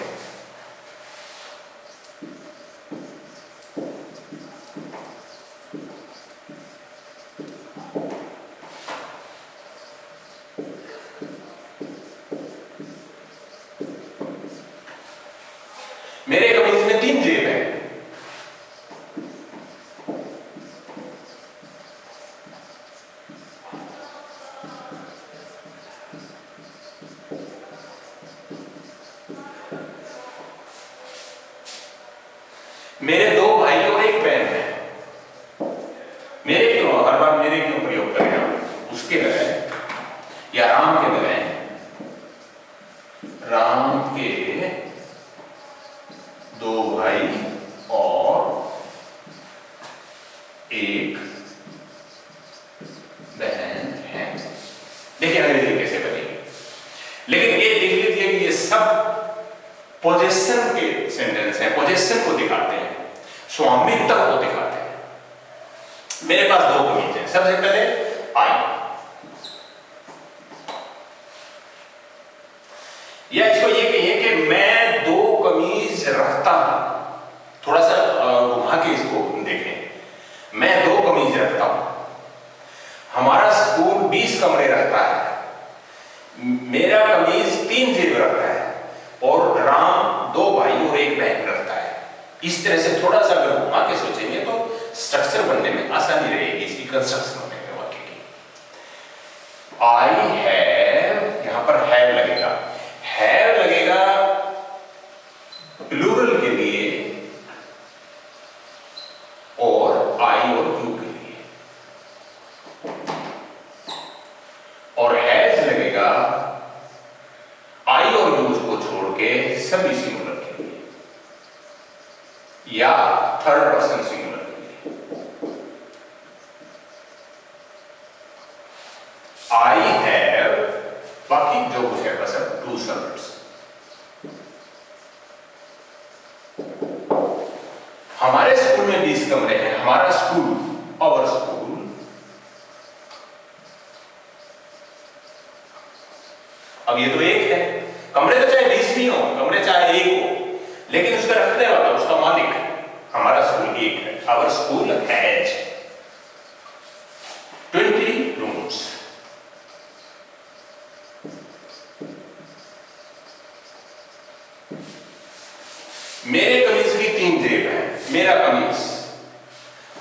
मेरे कमीज में 3 जेब है। मेरे दो भाई और एक बहन है। मेरे क्यों, हर बार मेरे क्यों प्रयोग करें? उसके लगाए या राम के लगाए। राम के दो भाई और एक बहन है। देखिए अंग्रेजी कैसे बनेगी, लेकिन ये देख लीजिए कि ये सब पोजेशन के सेंटेंस हैं, पोजेशन को दिखाते हैं, स्वामित्व को दिखाते हैं। मेरे पास दो कमीज हैं। सबसे पहले आई, या इसको ये कहिए कि मैं दो कमीज रखता हूं। थोड़ा सा घुमा के इसको देखें। मैं दो कमीज रखता हूं। हमारा स्कूल 20 कमरे रखता है। मेरा कमीज 3 जेब रखता है और राम दो भाई और एक बहन रखता है। इस तरह से थोड़ा सा अगर घुमा के सोचेंगे तो स्ट्रक्चर बनने में आसानी रहेगी, इसकी कंस्ट्रक्शन होने में वाक्य की। आई हैव, यहां पर हैव लगेगा। हैव लगेगा प्लूरल के लिए और आई और यू के लिए, और हैज लगेगा आई और यूज को छोड़ के सभी सिंगुलर के लिए या थर्ड पर्सन सिंगुलर के लिए। आई हैव, बाकी जो कुछ है बस अब 2 सर्वेंट्स। हमारे स्कूल में 20 कमरे हैं। हमारा स्कूल, आवर स्कूल, अब ये तो एक है। कमरे तो चाहे 20 भी हो, कमरे चाहे एक हो, लेकिन उसका रखने वाला, उसका मालिक हमारा स्कूल एक है। Our school has 20 rooms. मेरे कमीज की 3 जेब है। मेरा कमीज,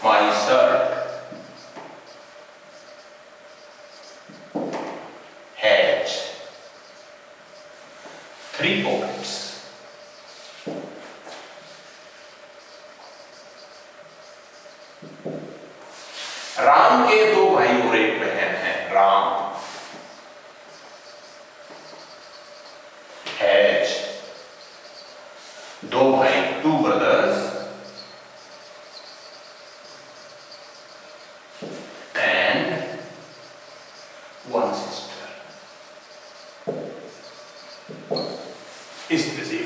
my shirt, has 3 pockets. Ram के 2 भाई और एक बहन है। राम हैज 2 भाई, 2 brothers and 1 sister। इस तरह से।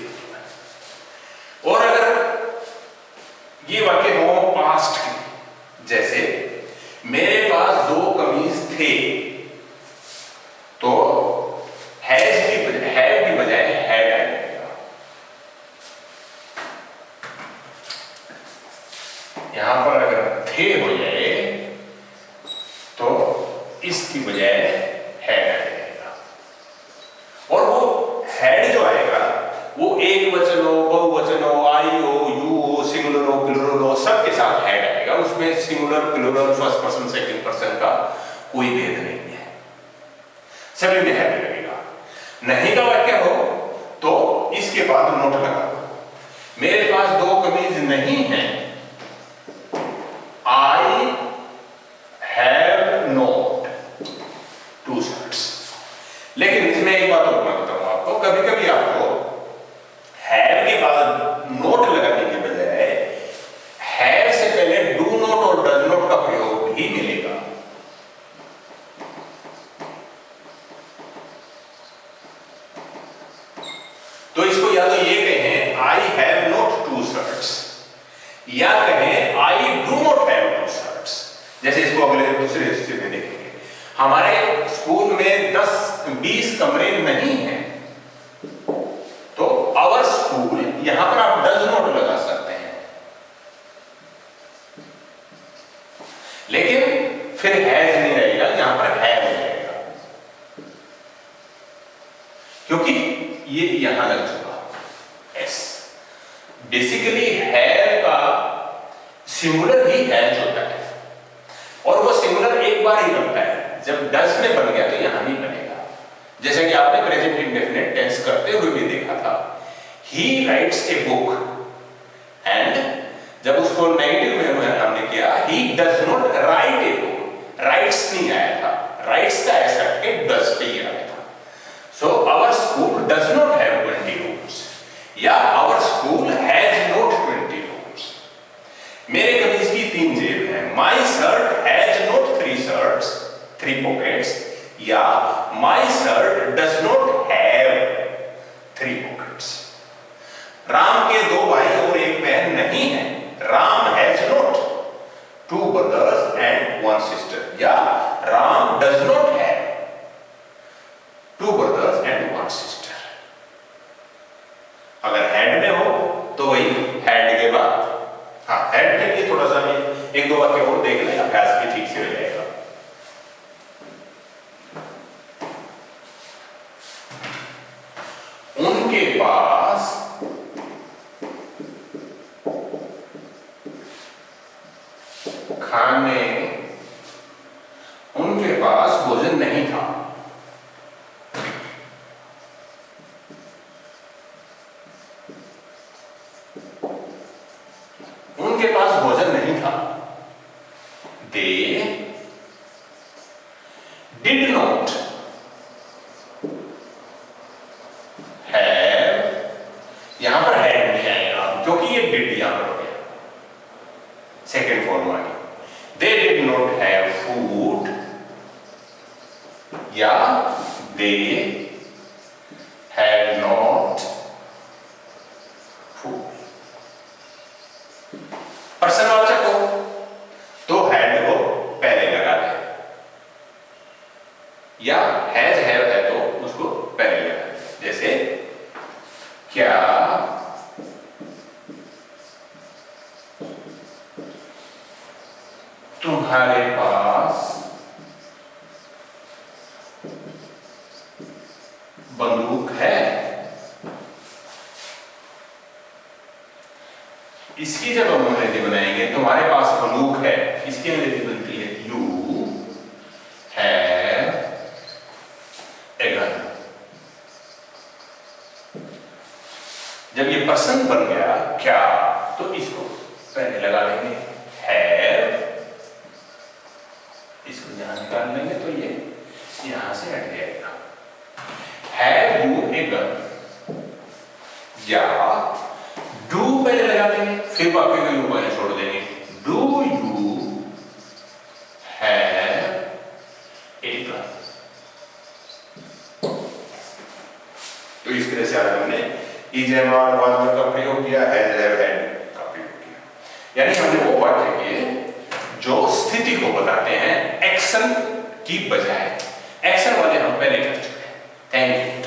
और अगर ये वाक्य हो पास्ट के, जैसे मेरे पास 2 कमीज थे, तो हैव की बजाय हैड आएगा। यहां पर अगर थे हो जाए तो इसकी बजाय हैड आएगा। और वो हैड जो आएगा वो एक वचन हो, बहुवचन हो, आई हो, यू हो, सिंगुलर हो, प्लुरल हो, सबके साथ हैड आएगा। उसमें singular, plural, first person, second person का कोई भेद नहीं है, सभी में हैड लगेगा। नहीं का वाक्य हो तो इसके बाद नोट लगा दो। मेरे पास 2 कमीज नहीं है, आई हैव नॉट 2 शर्ट्स। लेकिन इसमें एक बात और मैं बताऊं आपको, कभी कभी आपको हैव के बाद नोट लगाने के बजाय हैव से पहले डू नॉट और डज नॉट का प्रयोग भी मिलेगा। तो इसको या तो ये कहें आई हैव नॉट 2 शर्ट्स, या कहें I do not have 2 shirts. जैसे इसको अगले दूसरे हिस्से में देखेंगे। हमारे स्कूल में 10-20 कमरे नहीं हैं, तो आवर स्कूल, यहां पर आप डज नॉट लगा सकते हैं, लेकिन फिर हैज नहीं रहेगा, यहां पर हैव रहेगा, क्योंकि ये यहां लग चुका एस। बेसिकली हैव का सिंगुलर ही हैज होता है, और वो सिंगुलर एक बार ही बनता है। जब डज में बन गया तो यहां नहीं बनेगा। जैसे कि आपने प्रेजेंट इंडेफिनिट टेंस करते हुए भी देखा था, ही राइट्स ए बुक, एंड जब उसको नेगेटिव में हमने किया, he does not right a book, rights नहीं आया था, राइट्स का ऐसा के डज पे ही आया था। So our school does not have 20 rooms, या our school has not 20 rooms. मेरे कमीज की 3 जेब हैं, my shirt has not 3 shirts, 3 pockets, या my shirt does not have 3 pockets. Ram के 2 भाई और 1 बहन नहीं है, Ram has not 2 brothers and 1 sister, या Ram does not have 2 brothers and 1 sister। अगर हैड में हो तो वही हैड के बाद, हाँ हैड में भी थोड़ा सा 1-2 वाक्य और देख लें, अभ्यास भी ठीक से हो जाएगा। उनके पास खाने, उनके पास भोजन नहीं था। उनके पास भोजन नहीं था। दे डिड नॉट हैव, यहां पर हैड नहीं आएगा क्योंकि ये डिड यहां पर हो गया, सेकेंड फॉर्म आ गया। They did not have food, या दे हैड नॉट फूड। पर्सनवाचक हो तो हैड को पहले लगा दे, या हैज हैव है तो उसको पहले लगा दे। जैसे क्या तुम्हारे पास बंदूक है? इसकी जब हम अंग्रेजी बनाएंगे, तुम्हारे पास बंदूक है, इसकी अंग्रेजी बनती है यू हैव ए गन। जब ये पर्सन बन गया क्या, तो इसको पहले लगा लेंगे हैव, इसको यहां निकाल लेंगे तो ये यहां से हट जाएगा। हैव यू ए गन, या डू पहले लगा देंगे, फिर बाकी का यू पहले छोड़ देंगे। Do you have a gun. तो इस तरह से आज हमने इज एम आर वाज का प्रयोग किया, हैज हैव हैड का प्रयोग किया। यानी हमने वो वाक्य किए जो स्थिति को बताते हैं एक्शन की बजाय। एक्शन वाले हम पहले कर चुके हैं। Thank you.